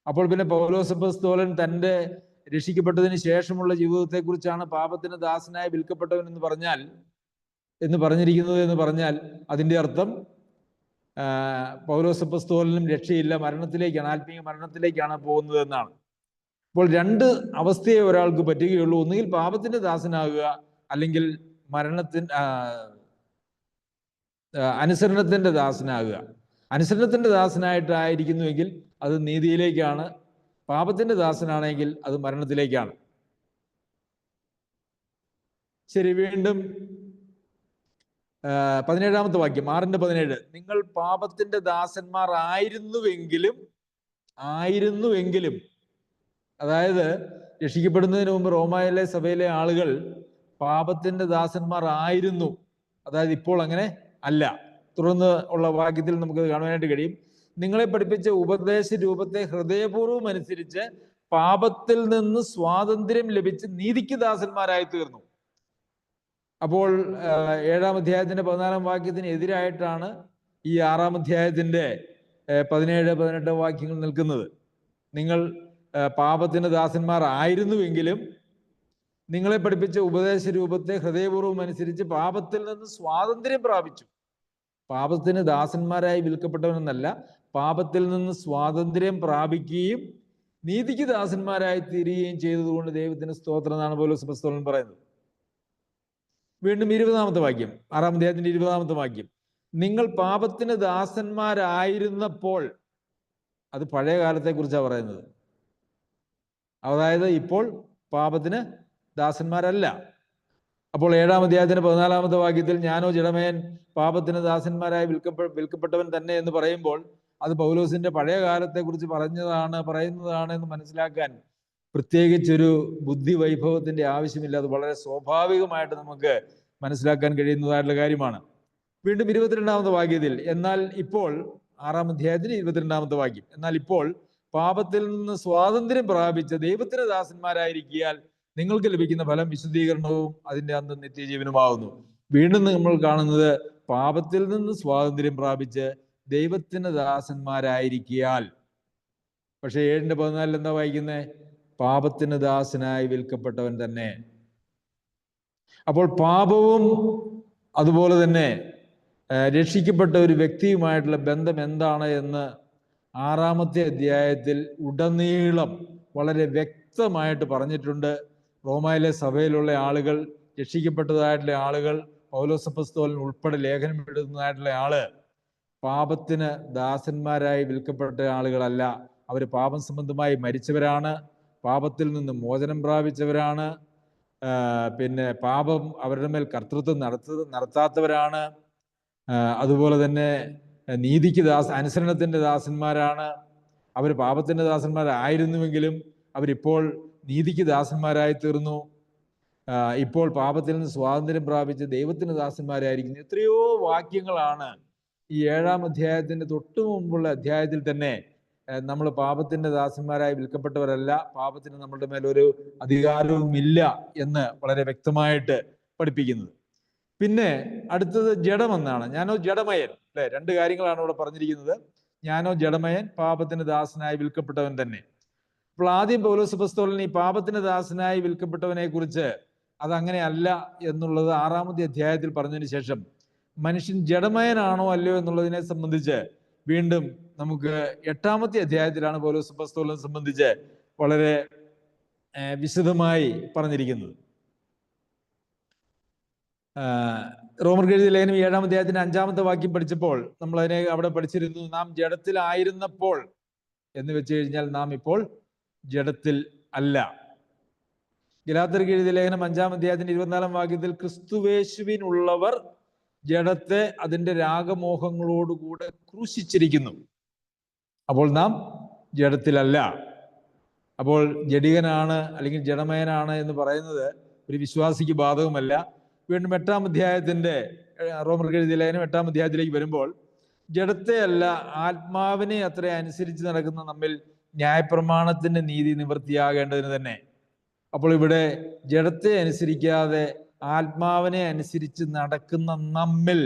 അപ്പോൾ പിന്നെ പൗലോസ് അപ്പോസ്തലൻ തൻ്റെ രക്ഷിക്കപ്പെട്ടതിന് ശേഷമുള്ള ജീവിതത്തെക്കുറിച്ചാണ് പാപത്തിന് ദാസനായി വിൽക്കപ്പെട്ടവൻ എന്ന് പറഞ്ഞാൽ അതിൻ്റെ അർത്ഥം പൗലോസ് അപ്പോസ്തലനും രക്ഷയില്ല, മരണത്തിലേക്കാണ്, ആത്മീയ മരണത്തിലേക്കാണ് പോകുന്നത് എന്നാണ്. അപ്പോൾ 2 അവസ്ഥയെ ഒരാൾക്ക് പറ്റുകയുള്ളൂ. ഒന്നുകിൽ പാപത്തിന്റെ ദാസനാകുക, അല്ലെങ്കിൽ അനുസരണത്തിന്റെ ദാസനാകുക. അനുസരണത്തിന്റെ ദാസനായിട്ടായിരിക്കുന്നുവെങ്കിൽ അത് നീതിയിലേക്കാണ്, പാപത്തിന്റെ ദാസനാണെങ്കിൽ അത് മരണത്തിലേക്കാണ്. ശരി, വീണ്ടും 17 വാക്യം, 6:17 നിങ്ങൾ പാപത്തിന്റെ ദാസന്മാർ ആയിരുന്നുവെങ്കിലും, അതായത് രക്ഷിക്കപ്പെടുന്നതിന് മുമ്പ് റോമായിലെ സഭയിലെ ആളുകൾ പാപത്തിന്റെ ദാസന്മാർ ആയിരുന്നു. അതായത് ഇപ്പോൾ അങ്ങനെ അല്ല. തുടർന്ന് ഉള്ള വാക്യത്തിൽ നമുക്കത് കാണുവാനായിട്ട് കഴിയും. നിങ്ങളെ പഠിപ്പിച്ച ഉപദേശ രൂപത്തെ ഹൃദയപൂർവ്വം അനുസരിച്ച് പാപത്തിൽ നിന്ന് സ്വാതന്ത്ര്യം ലഭിച്ച് നീതിക്ക് ദാസന്മാരായി തീർന്നു. അപ്പോൾ 7-ാം അധ്യായത്തിന്റെ 14-ാം വാക്യത്തിന് എതിരായിട്ടാണ് ഈ 6-ാം അധ്യായത്തിന്റെ 17-18 വാക്യങ്ങൾ നിൽക്കുന്നത്. നിങ്ങൾ പാപത്തിന് ദാസന്മാർ ആയിരുന്നുവെങ്കിലും നിങ്ങളെ പഠിപ്പിച്ച ഉപദേശ രൂപത്തെ ഹൃദയപൂർവ്വം അനുസരിച്ച് പാപത്തിൽ നിന്ന് സ്വാതന്ത്ര്യം പ്രാപിച്ചു. പാപത്തിന് ദാസന്മാരായി വിൽക്കപ്പെട്ടവനെന്നല്ല, പാപത്തിൽ നിന്ന് സ്വാതന്ത്ര്യം പ്രാപിക്കുകയും നീതിക്ക് ദാസന്മാരായി തീരുകയും ചെയ്തതുകൊണ്ട് ദൈവത്തിന് സ്തോത്രം എന്നാണ് പൗലോസ് അപ്പോസ്തലൻ പറയുന്നത്. വീണ്ടും 20-ാമത്തെ വാക്യം, 6-ാം അധ്യായത്തിന്റെ 20-ാമത്തെ വാക്യം, നിങ്ങൾ പാപത്തിന് ദാസന്മാരായിരുന്നപ്പോൾ, അത് പഴയ കാലത്തെ കുറിച്ചാണ് പറയുന്നത്. അതായത് ഇപ്പോൾ പാപത്തിന് ദാസന്മാരല്ല. അപ്പോൾ 7-ാം അധ്യായത്തിന്റെ 14-ാമത്തെ വാക്യത്തിൽ ഞാനോ ജഡമേൻ പാപത്തിന് ദാസന്മാരായി വിൽക്കപ്പെട്ടവൻ തന്നെ എന്ന് പറയുമ്പോൾ അത് പൗലോസിന്റെ പഴയ കാലത്തെ കുറിച്ച് പറയുന്നതാണ് എന്ന് മനസ്സിലാക്കാൻ പ്രത്യേകിച്ചൊരു ബുദ്ധി വൈഭവത്തിന്റെ ആവശ്യമില്ല. അത് വളരെ സ്വാഭാവികമായിട്ട് നമുക്ക് മനസ്സിലാക്കാൻ കഴിയുന്നതായിട്ടുള്ള കാര്യമാണ്. വീണ്ടും 22-ാമത്തെ വാക്യത്തിൽ, എന്നാൽ ഇപ്പോൾ 6-ാം അധ്യായത്തിന് 22-ാമത്തെ വാക്യം, എന്നാൽ ഇപ്പോൾ പാപത്തിൽ നിന്ന് സ്വാതന്ത്ര്യം പ്രാപിച്ച ദൈവത്തിന് ദാസന്മാരായിരിക്കാൻ നിങ്ങൾക്ക് ലഭിക്കുന്ന ഫലം വിശുദ്ധീകരണവും അതിന്റെ അന്തം നിത്യജീവനുമാകുന്നു. വീണ്ടും നമ്മൾ കാണുന്നത് പാപത്തിൽ നിന്ന് സ്വാതന്ത്ര്യം പ്രാപിച്ച് ദൈവത്തിന് ദാസന്മാരായിരിക്കാൻ. പക്ഷെ 7:14 എന്താ വായിക്കുന്നത്? പാപത്തിന് ദാസനായി വിൽക്കപ്പെട്ടവൻ തന്നെ. അപ്പോൾ പാപവും അതുപോലെ തന്നെ രക്ഷിക്കപ്പെട്ട ഒരു വ്യക്തിയുമായിട്ടുള്ള ബന്ധം എന്താണ് എന്ന് 6-ാമത്തെ അധ്യായത്തിൽ ഉടനീളം വളരെ വ്യക്തമായിട്ട് പറഞ്ഞിട്ടുണ്ട്. റോമയിലെ സഭയിലുള്ള ആളുകൾ, രക്ഷിക്കപ്പെട്ടതായിട്ടുള്ള ആളുകൾ, പൗലോസ് അപ്പോസ്തലൻ ഉൾപ്പെടെ ലേഖനം എഴുതുന്നതായിട്ടുള്ള ആള് പാപത്തിന് ദാസന്മാരായി വിൽക്കപ്പെട്ട ആളുകളല്ല. അവർ പാപം സംബന്ധമായി മരിച്ചവരാണ്, പാപത്തിൽ നിന്ന് മോചനം പ്രാപിച്ചവരാണ്, പിന്നെ പാപം അവരുടെ മേൽ കർത്തൃത്വം നടത്താത്തവരാണ്. അതുപോലെ തന്നെ നീതിക്ക് അനുസരണത്തിന്റെ ദാസന്മാരാണ്. അവർ പാപത്തിന്റെ ദാസന്മാരായിരുന്നുവെങ്കിലും അവരിപ്പോൾ നീതിക്ക് ദാസന്മാരായി തീർന്നു. ഇപ്പോൾ പാപത്തിൽ നിന്ന് സ്വാതന്ത്ര്യം പ്രാപിച്ച് ദൈവത്തിന് ദാസന്മാരായിരിക്കുന്നു. എത്രയോ വാക്യങ്ങളാണ് ഈ 7-ാം അധ്യായത്തിന്റെ തൊട്ടു മുമ്പുള്ള അധ്യായത്തിൽ തന്നെ നമ്മൾ പാപത്തിന്റെ ദാസന്മാരായി വിൽക്കപ്പെട്ടവരല്ല, പാപത്തിന് നമ്മളുടെ മേലൊരു അധികാരവും ഇല്ല എന്ന് വളരെ വ്യക്തമായിട്ട് പഠിപ്പിക്കുന്നത്. പിന്നെ അടുത്തത് ജഡമെന്നാണ്. ഞാനോ ജഡമയൻ, അല്ലെ? രണ്ട് കാര്യങ്ങളാണ് ഇവിടെ പറഞ്ഞിരിക്കുന്നത്. ഞാനോ ജഡമയൻ, പാപത്തിന് ദാസനായി വിൽക്കപ്പെട്ടവൻ തന്നെ. അപ്പോൾ ആദ്യം പൗലോസ് അപ്പോസ്തലൻ ഈ പാപത്തിന് ദാസനായി വിൽക്കപ്പെട്ടവനെ കുറിച്ച് അതങ്ങനെ അല്ല എന്നുള്ളത് 6-ാമത്തെ അധ്യായത്തിൽ പറഞ്ഞതിന് ശേഷം മനുഷ്യൻ ജഡമയനാണോ അല്ലയോ എന്നുള്ളതിനെ സംബന്ധിച്ച് വീണ്ടും നമുക്ക് 8-ാമത്തെ അധ്യായത്തിലാണ് പൗലോസ് അപ്പോസ്തലനെ സംബന്ധിച്ച് വളരെ വിശദമായി പറഞ്ഞിരിക്കുന്നത്. റോമർക്ക് എഴുതിയ ലേഖനം 7-ാം അധ്യായത്തിന്റെ 5-ാമത്തെ വാക്യം പഠിച്ചപ്പോൾ നമ്മൾ അതിനെ അവിടെ പഠിച്ചിരുന്നു. നാം ജഡത്തിലായിരുന്നപ്പോൾ എന്ന് വെച്ച് കഴിഞ്ഞാൽ നാം ഇപ്പോൾ ജഡത്തിൽ അല്ല. ഗലാത്യർക്ക് എഴുതിയ ലേഖനം 5-ാം അധ്യായത്തിന്റെ 24-ാം വാക്യത്തിൽ ക്രിസ്തുവേശുവിനുള്ളവർ ജഡത്തെ അതിന്റെ രാഗമോഹങ്ങളോടുകൂടെ ക്രൂശിച്ചിരിക്കുന്നു. അപ്പോൾ നാം ജഡത്തിലല്ല. അപ്പോൾ ജഡികനാണ് അല്ലെങ്കിൽ ജഡമയനാണ് എന്ന് പറയുന്നത് ഒരു വിശ്വാസിക്ക് ബാധകമല്ല. വീണ്ടും 8-ാം അധ്യായത്തിന്റെ റോമർക്ക് എഴുതിയ ലേഖനം 8-ാം അധ്യായത്തിലേക്ക് വരുമ്പോൾ ജഡത്തെ അല്ല ആത്മാവിനെ അത്ര അനുസരിച്ച് നടക്കുന്ന നമ്മിൽ ന്യായപ്രമാണത്തിന്റെ നീതി നിവൃത്തിയാകേണ്ടതിന് തന്നെ. അപ്പോൾ ഇവിടെ ജഡത്തെ അനുസരിക്കാതെ ആത്മാവിനെ അനുസരിച്ച് നടക്കുന്ന നമ്മിൽ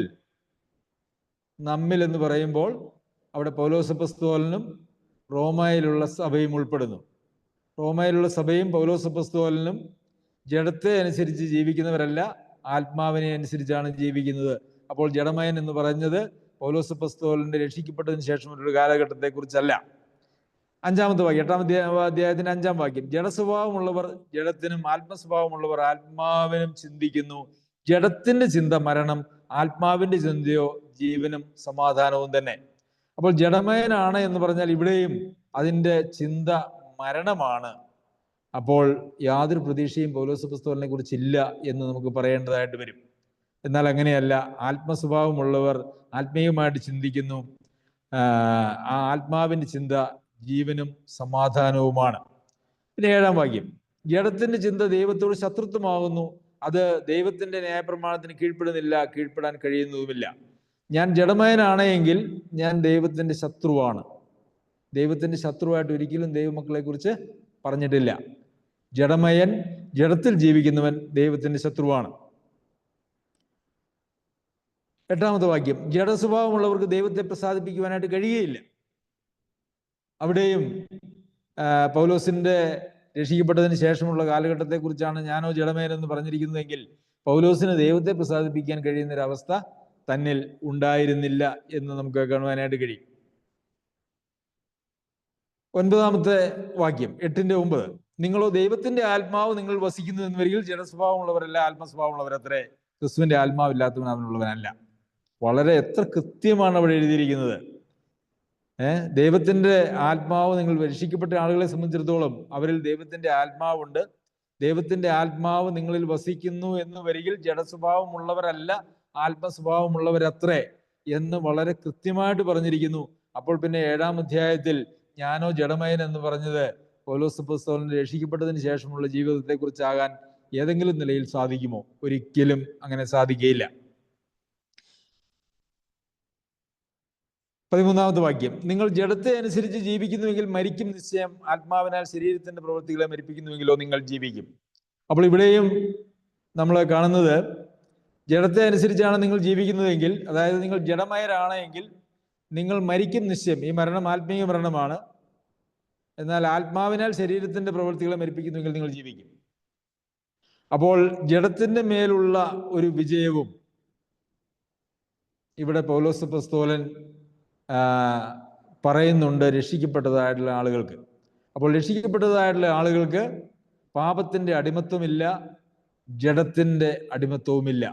എന്ന് പറയുമ്പോൾ അവിടെ പൗലോസ് അപ്പോസ്തലനും റോമയിലുള്ള സഭയും ഉൾപ്പെടുന്നു. റോമയിലുള്ള സഭയും പൗലോസ് അപ്പോസ്തലനും ജഡത്തെ അനുസരിച്ച് ജീവിക്കുന്നവരല്ല, ആത്മാവിനെ അനുസരിച്ചാണ് ജീവിക്കുന്നത്. അപ്പോൾ ജഡമയൻ എന്ന് പറഞ്ഞത് പൗലോസ് അപ്പോസ്തലന്റെ രക്ഷിക്കപ്പെട്ടതിന് ശേഷമുള്ള ഒരു കാലഘട്ടത്തെ കുറിച്ചല്ല. 5-ാമത്തെ വാക്യം 8-ാം അധ്യായത്തിന്റെ 5-ാം വാക്യം, ജഡസ്വഭാവമുള്ളവർ ജഡത്തിനും ആത്മസ്വഭാവമുള്ളവർ ആത്മാവിനും ചിന്തിക്കുന്നു. ജഡത്തിന്റെ ചിന്ത മരണം, ആത്മാവിന്റെ ചിന്തയോ ജീവനും സമാധാനവും തന്നെ. അപ്പോൾ ജഡമയനാണ് എന്ന് പറഞ്ഞാൽ ഇവിടെയും അതിന്റെ ചിന്ത മരണമാണ്. അപ്പോൾ യാതൊരു പ്രതീക്ഷയും പൗലോസ് അപ്പോസ്തലനെ കുറിച്ചില്ല എന്ന് നമുക്ക് പറയേണ്ടതായിട്ട് വരും. എന്നാൽ അങ്ങനെയല്ല. ആത്മസ്വഭാവമുള്ളവർ ആത്മീയമായിട്ട് ചിന്തിക്കുന്നു. ആ ആത്മാവിന്റെ ചിന്ത ജീവനും സമാധാനവുമാണ്. പിന്നെ 7-ാം വാക്യം, ജഡത്തിന്റെ ചിന്ത ദൈവത്തോട് ശത്രുത്വമാകുന്നു, അത് ദൈവത്തിന്റെ ന്യായപ്രമാണത്തിന് കീഴ്പ്പെടുന്നില്ല, കീഴ്പ്പെടാൻ കഴിയുന്നതുമില്ല. ഞാൻ ജഡമയനാണെങ്കിൽ ഞാൻ ദൈവത്തിന്റെ ശത്രുവാണ്. ദൈവത്തിന്റെ ശത്രുവായിട്ട് ഒരിക്കലും ദൈവമക്കളെ കുറിച്ച് പറഞ്ഞിട്ടില്ല. ജഡമയൻ, ജഡത്തിൽ ജീവിക്കുന്നവൻ ദൈവത്തിന്റെ ശത്രുവാണ്. 8-ാമത്തെ വാക്യം, ജഡസ്വഭാവമുള്ളവർക്ക് ദൈവത്തെ പ്രസാദിപ്പിക്കുവാനായിട്ട് കഴിയുകയില്ല. അവിടെയും പൗലോസിന്റെ രക്ഷിക്കപ്പെട്ടതിന് ശേഷമുള്ള കാലഘട്ടത്തെ കുറിച്ചാണ് ഞാനോ ജഡമയൻ എന്ന് പറഞ്ഞിരിക്കുന്നതെങ്കിൽ പൗലോസിന് ദൈവത്തെ പ്രസാദിപ്പിക്കാൻ കഴിയുന്ന ഒരു അവസ്ഥ തന്നിൽ ഉണ്ടായിരുന്നില്ല എന്ന് നമുക്ക് കാണുവാനായിട്ട് കഴിയും. 9-ാമത്തെ വാക്യം 8-9, നിങ്ങളോ ദൈവത്തിന്റെ ആത്മാവ് നിങ്ങൾ വസിക്കുന്നു എന്ന് വരികിൽ ജഡസ്വഭാവമുള്ളവരല്ല ആത്മസ്വഭാവമുള്ളവരത്രേ, ക്രിസ്തുവിന്റെ ആത്മാവില്ലാത്തവൻ അവനുള്ളവനല്ല. വളരെ എത്ര കൃത്യമാണ് അവിടെ എഴുതിയിരിക്കുന്നത്. ദൈവത്തിന്റെ ആത്മാവ്, നിങ്ങൾ രക്ഷിക്കപ്പെട്ട ആളുകളെ സംബന്ധിച്ചിടത്തോളം അവരിൽ ദൈവത്തിന്റെ ആത്മാവുണ്ട്. ദൈവത്തിന്റെ ആത്മാവ് നിങ്ങളിൽ വസിക്കുന്നു എന്ന് വരികിൽ ജഡസ്വഭാവമുള്ളവരല്ല ആത്മസ്വഭാവമുള്ളവരത്രേ എന്ന് വളരെ കൃത്യമായിട്ട് പറഞ്ഞിരിക്കുന്നു. അപ്പോൾ പിന്നെ 7-ാം അധ്യായത്തിൽ ഞാനോ ജഡമയൻ എന്ന് പറഞ്ഞത് പൗലോസ് അപ്പോസ്തലൻ രക്ഷിക്കപ്പെട്ടതിന് ശേഷമുള്ള ജീവിതത്തെ കുറിച്ചാകാൻ ഏതെങ്കിലും നിലയിൽ സാധിക്കുമോ? ഒരിക്കലും അങ്ങനെ സാധിക്കുകയില്ല. 13-ാമത്തെ വാക്യം, നിങ്ങൾ ജഡത്തെ അനുസരിച്ച് ജീവിക്കുന്നുവെങ്കിൽ മരിക്കും നിശ്ചയം, ആത്മാവിനാൽ ശരീരത്തിന്റെ പ്രവൃത്തികളെ മരിപ്പിക്കുന്നുവെങ്കിലോ നിങ്ങൾ ജീവിക്കും. അപ്പോൾ ഇവിടെയും നമ്മൾ കാണുന്നത് ജഡത്തെ അനുസരിച്ചാണ് നിങ്ങൾ ജീവിക്കുന്നതെങ്കിൽ, അതായത് നിങ്ങൾ ജഡമയരാണെങ്കിൽ നിങ്ങൾ മരിക്കും നിശ്ചയം. ഈ മരണം ആത്മീയ മരണമാണ്. എന്നാൽ ആത്മാവിനാൽ ശരീരത്തിന്റെ പ്രവൃത്തികളെ മരിപ്പിക്കുന്നുവെങ്കിൽ നിങ്ങൾ ജീവിക്കും. അപ്പോൾ ജഡത്തിന്റെ മേലുള്ള ഒരു വിജയവും ഇവിടെ പൗലോസ് അപ്പോസ്തലൻ പറയുന്നുണ്ട് രക്ഷിക്കപ്പെട്ടതായിട്ടുള്ള ആളുകൾക്ക്. അപ്പോൾ രക്ഷിക്കപ്പെട്ടതായിട്ടുള്ള ആളുകൾക്ക് പാപത്തിന്റെ അടിമത്വമില്ല, ജഡത്തിന്റെ അടിമത്വവുമില്ല.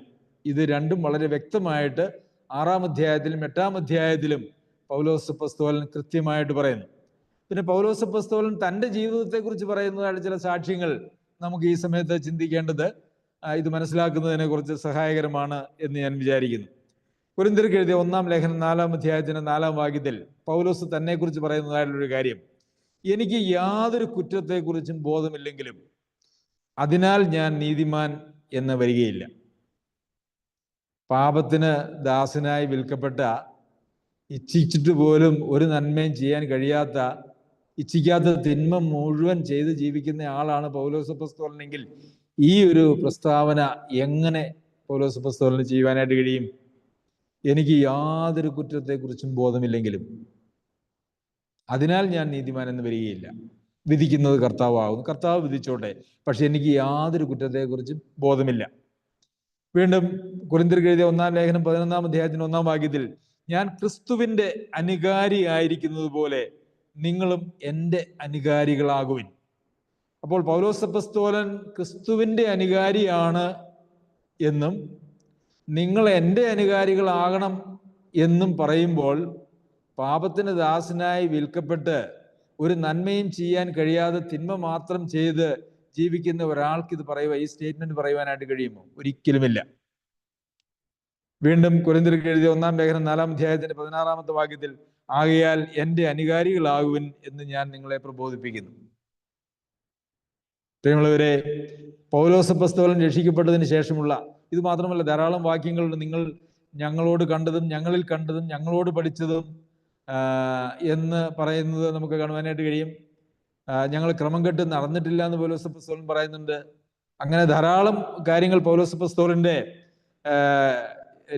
ഇത് രണ്ടും വളരെ വ്യക്തമായിട്ട് 6-ാം അധ്യായത്തിലും 8-ാം അധ്യായത്തിലും പൗലോസ് അപ്പോസ്തലൻ കൃത്യമായിട്ട് പറയുന്നു. പിന്നെ പൗലോസ് അപ്പോസ്തലൻ തൻ്റെ ജീവിതത്തെക്കുറിച്ച് പറയുന്നതായിട്ട് ചില സാക്ഷ്യങ്ങൾ നമുക്ക് ഈ സമയത്ത് ചിന്തിക്കേണ്ടത്, ഇത് മനസ്സിലാക്കുന്നതിനെ കുറിച്ച് സഹായകരമാണ് എന്ന് ഞാൻ വിചാരിക്കുന്നു. കൊരിന്ത്യർക്ക് എഴുതിയ 1-ാം ലേഖനം 4-ാം അധ്യായത്തിന്റെ 4-ാം വാക്യത്തിൽ പൗലോസ് തന്നെ കുറിച്ച് പറയുന്നതായിട്ടുള്ളൊരു കാര്യം, എനിക്ക് യാതൊരു കുറ്റത്തെക്കുറിച്ചും ബോധമില്ലെങ്കിലും അതിനാൽ ഞാൻ നീതിമാൻ എന്ന് വരികയില്ല. പാപത്തിന് ദാസനായി വിൽക്കപ്പെട്ട, ഇച്ഛിച്ചിട്ട് പോലും ഒരു നന്മയും ചെയ്യാൻ കഴിയാത്ത, ഇച്ഛിക്കാത്ത തിന്മ മുഴുവൻ ചെയ്ത് ജീവിക്കുന്ന ആളാണ് പൗലോസ് അപ്പോസ്തലനെങ്കിൽ ഈ ഒരു പ്രസ്താവന എങ്ങനെ പൗലോസ് അപ്പോസ്തലന് ചെയ്യുവാനായിട്ട് കഴിയും? എനിക്ക് യാതൊരു കുറ്റത്തെക്കുറിച്ചും ബോധമില്ലെങ്കിലും അതിനാൽ ഞാൻ നീതിമാൻ എന്ന് വരികയില്ല. വിധിക്കുന്നത് കർത്താവാകുന്നു, കർത്താവ് വിധിച്ചോട്ടെ, പക്ഷെ എനിക്ക് യാതൊരു കുറ്റത്തെക്കുറിച്ചും ബോധമില്ല. വീണ്ടും കൊരിന്ത്യർക്ക് എഴുതിയ 1-ാം ലേഖനം 11-ാം അധ്യായത്തിന് 1-ാം വാക്യത്തിൽ, ഞാൻ ക്രിസ്തുവിന്റെ അനുകാരി ആയിരിക്കുന്നത് പോലെ നിങ്ങളും എൻ്റെ അനുകാരികളാകുവിൻ. അപ്പോൾ പൗലോസ് അപ്പോസ്തലൻ ക്രിസ്തുവിന്റെ അനുകാരിയാണ് എന്നും നിങ്ങൾ എൻ്റെ അനുകാരികളാകണം എന്നും പറയുമ്പോൾ, പാപത്തിന് ദാസനായി വിൽക്കപ്പെട്ട് ഒരു നന്മയും ചെയ്യാൻ കഴിയാതെ തിന്മ മാത്രം ചെയ്ത് ജീവിക്കുന്ന ഒരാൾക്ക് ഇത് ഈ സ്റ്റേറ്റ്മെന്റ് പറയുവാനായിട്ട് കഴിയുമോ? ഒരിക്കലുമില്ല. വീണ്ടും കൊരിന്ത്യർക്ക് എഴുതിയ 1-ാം ലേഖനം 4-ാം അധ്യായത്തിന്റെ 16-ാമത്തെ വാക്യത്തിൽ, ആകയാൽ എൻ്റെ അനുകാരികളാകുവിൻ എന്ന് ഞാൻ നിങ്ങളെ പ്രബോധിപ്പിക്കുന്നു. പ്രിയമുള്ളവരെ, പൗലോസ് അപ്പോസ്തലൻ രക്ഷിക്കപ്പെട്ടതിന് ശേഷമുള്ള, ഇത് മാത്രമല്ല ധാരാളം വാക്യങ്ങളുണ്ട്. നിങ്ങൾ ഞങ്ങളോട് കണ്ടതും ഞങ്ങളിൽ കണ്ടതും ഞങ്ങളോട് പഠിച്ചതും എന്ന് പറയുന്നത് നമുക്ക് കാണുവാനായിട്ട് കഴിയും. ഞങ്ങൾ ക്രമം കെട്ട് നടന്നിട്ടില്ല എന്ന് പൗലോസ് അപ്പോസ്തലൻ പറയുന്നുണ്ട്. അങ്ങനെ ധാരാളം കാര്യങ്ങൾ പൗലോസ് അപ്പോസ്തലന്റെ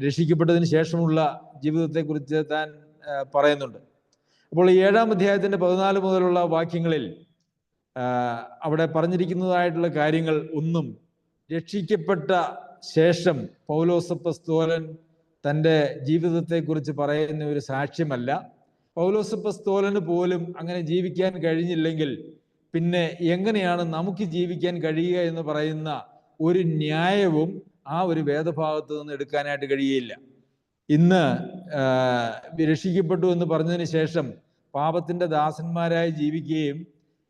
രക്ഷിക്കപ്പെട്ടതിന് ശേഷമുള്ള ജീവിതത്തെക്കുറിച്ച് താൻ പറയുന്നുണ്ട്. അപ്പോൾ ഈ 7-ാം അധ്യായത്തിന്റെ 14 മുതലുള്ള വാക്യങ്ങളിൽ അവിടെ പറഞ്ഞിരിക്കുന്നതായിട്ടുള്ള കാര്യങ്ങൾ ഒന്നും രക്ഷിക്കപ്പെട്ട ശേഷം പൗലോസ് അപ്പോസ്തലൻ തൻ്റെ ജീവിതത്തെക്കുറിച്ച് പറയുന്ന ഒരു സാക്ഷ്യമല്ല. പൗലോസ് അപ്പോസ്തലന് പോലും അങ്ങനെ ജീവിക്കാൻ കഴിഞ്ഞില്ലെങ്കിൽ പിന്നെ എങ്ങനെയാണ് നമുക്ക് ജീവിക്കാൻ കഴിയുക എന്ന് പറയുന്ന ഒരു ന്യായവും ആ ഒരു വേദഭാഗത്ത് നിന്ന് എടുക്കാനായിട്ട് കഴിയില്ല. ഇന്ന് രക്ഷിക്കപ്പെട്ടു എന്ന് പറഞ്ഞതിന് ശേഷം പാപത്തിന്റെ ദാസന്മാരായി ജീവിക്കുകയും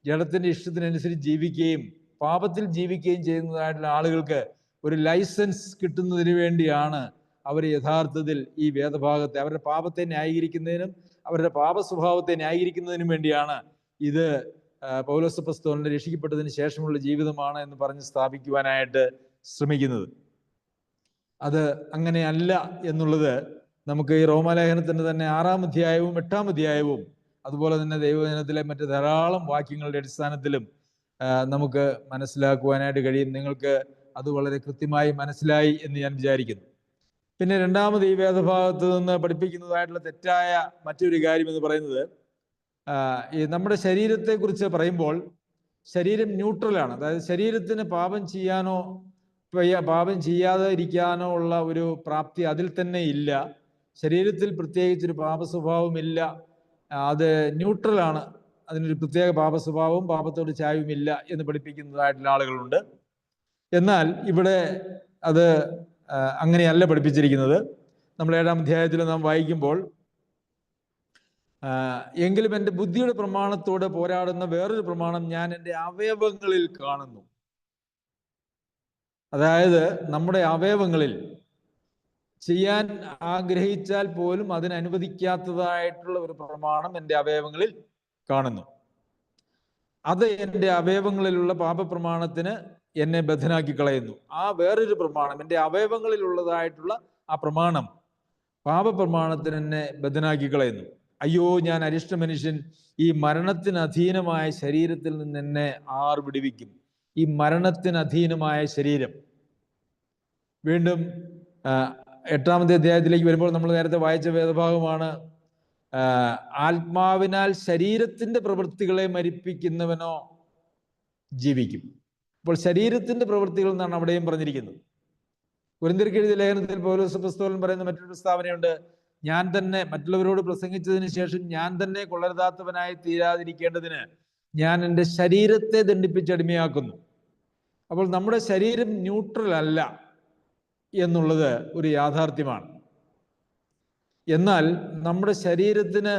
ജഡത്തിന്റെ ഇഷ്ടത്തിനനുസരിച്ച് ജീവിക്കുകയും പാപത്തിൽ ജീവിക്കുകയും ചെയ്യുന്നതായിട്ടുള്ള ആളുകൾക്ക് ഒരു ലൈസൻസ് കിട്ടുന്നതിന് വേണ്ടിയാണ് അവർ യഥാർത്ഥത്തിൽ ഈ വേദഭാഗത്തെ അവരുടെ പാപത്തെ ന്യായീകരിക്കുന്നതിനും അവരുടെ പാപ സ്വഭാവത്തെ ന്യായീകരിക്കുന്നതിനും വേണ്ടിയാണ് ഇത് പൗലോസ് അപ്പോസ്തലൻ രക്ഷിക്കപ്പെട്ടതിന് ശേഷമുള്ള ജീവിതമാണ് എന്ന് പറഞ്ഞ് സ്ഥാപിക്കുവാനായിട്ട് ശ്രമിക്കുന്നത്. അത് അങ്ങനെയല്ല എന്നുള്ളത് നമുക്ക് ഈ റോമാലേഖനത്തിന്റെ തന്നെ 6-ാം അധ്യായവും 8-ാം അധ്യായവും അതുപോലെ തന്നെ ദൈവവചനത്തിലെ മറ്റ് ധാരാളം വാക്യങ്ങളുടെ അടിസ്ഥാനത്തിലും നമുക്ക് മനസ്സിലാക്കുവാനായിട്ട് കഴിയും. നിങ്ങൾക്ക് അത് വളരെ കൃത്യമായി മനസ്സിലായി എന്ന് ഞാൻ വിചാരിക്കുന്നു. പിന്നെ രണ്ടാമത് ഈ വേദഭാഗത്ത് നിന്ന് പഠിപ്പിക്കുന്നതായിട്ടുള്ള തെറ്റായ മറ്റൊരു കാര്യം എന്ന് പറയുന്നത്, ഈ നമ്മുടെ ശരീരത്തെക്കുറിച്ച് പറയുമ്പോൾ ശരീരം ന്യൂട്രലാണ്. അതായത് ശരീരത്തിന് പാപം ചെയ്യാനോ പാപം ചെയ്യാതെ ഇരിക്കാനോ ഉള്ള ഒരു പ്രാപ്തി അതിൽ തന്നെ ഇല്ല. ശരീരത്തിൽ പ്രത്യേകിച്ചൊരു പാപ സ്വഭാവമില്ല, അത് ന്യൂട്രലാണ്, അതിനൊരു പ്രത്യേക പാപ സ്വഭാവവും പാപത്തോട് ചായവുമില്ല എന്ന് പഠിപ്പിക്കുന്നതായിട്ടുള്ള ആളുകളുണ്ട്. എന്നാൽ ഇവിടെ അത് അങ്ങനെയല്ല പഠിപ്പിച്ചിരിക്കുന്നത്. നമ്മൾ 7-ാം അധ്യായത്തിൽ നാം വായിക്കുമ്പോൾ, എങ്കിലും എൻ്റെ ബുദ്ധിയുടെ പ്രമാണത്തോട് പോരാടുന്ന വേറൊരു പ്രമാണം ഞാൻ എൻ്റെ അവയവങ്ങളിൽ കാണുന്നു. അതായത് നമ്മുടെ അവയവങ്ങളിൽ ചെയ്യാൻ ആഗ്രഹിച്ചാൽ പോലും അതിനനുവദിക്കാത്തതായിട്ടുള്ള ഒരു പ്രമാണം എൻ്റെ അവയവങ്ങളിൽ കാണുന്നു. അത് എൻ്റെ അവയവങ്ങളിലുള്ള പാപപ്രമാണത്തിന് എന്നെ ബദ്ധനാക്കി കളയുന്നു. ആ വേറൊരു പ്രമാണം, എൻ്റെ അവയവങ്ങളിലുള്ളതായിട്ടുള്ള ആ പ്രമാണം പാപപ്രമാണത്തിന് എന്നെ ബദ്ധനാക്കി കളയുന്നു. അയ്യോ, ഞാൻ അരിഷ്ട മനുഷ്യൻ, ഈ മരണത്തിന് അധീനമായ ശരീരത്തിൽ നിന്ന് എന്നെ ആർ വിടുവിക്കും? ഈ മരണത്തിന് അധീനമായ ശരീരം. വീണ്ടും 8-ാമത്തെ അധ്യായത്തിലേക്ക് വരുമ്പോൾ നമ്മൾ നേരത്തെ വായിച്ച വേദഭാഗമാണ്, ആത്മാവിനാൽ ശരീരത്തിന്റെ പ്രവൃത്തികളെ മരിപ്പിക്കുന്നവനോ ജീവിക്കും. അപ്പോൾ ശരീരത്തിന്റെ പ്രവൃത്തികൾ എന്നാണ് അവിടെയും പറഞ്ഞിരിക്കുന്നത്. കൊരിന്ത്യർക്ക് എഴുതിയ ലേഖനത്തിൽ പൗലോസ് അപ്പോസ്തലൻ പറയുന്ന മറ്റൊരു പ്രസ്താവനയുണ്ട്, ഞാൻ തന്നെ മറ്റുള്ളവരോട് പ്രസംഗിച്ചതിന് ശേഷം ഞാൻ തന്നെ കൊള്ളരുതാത്തവനായി തീരാതിരിക്കേണ്ടതിന് ഞാൻ എൻ്റെ ശരീരത്തെ ദണ്ഡിപ്പിച്ചടിമയാക്കുന്നു. അപ്പോൾ നമ്മുടെ ശരീരം ന്യൂട്രൽ അല്ല എന്നുള്ളത് ഒരു യാഥാർത്ഥ്യമാണ്. എന്നാൽ നമ്മുടെ ശരീരത്തിന്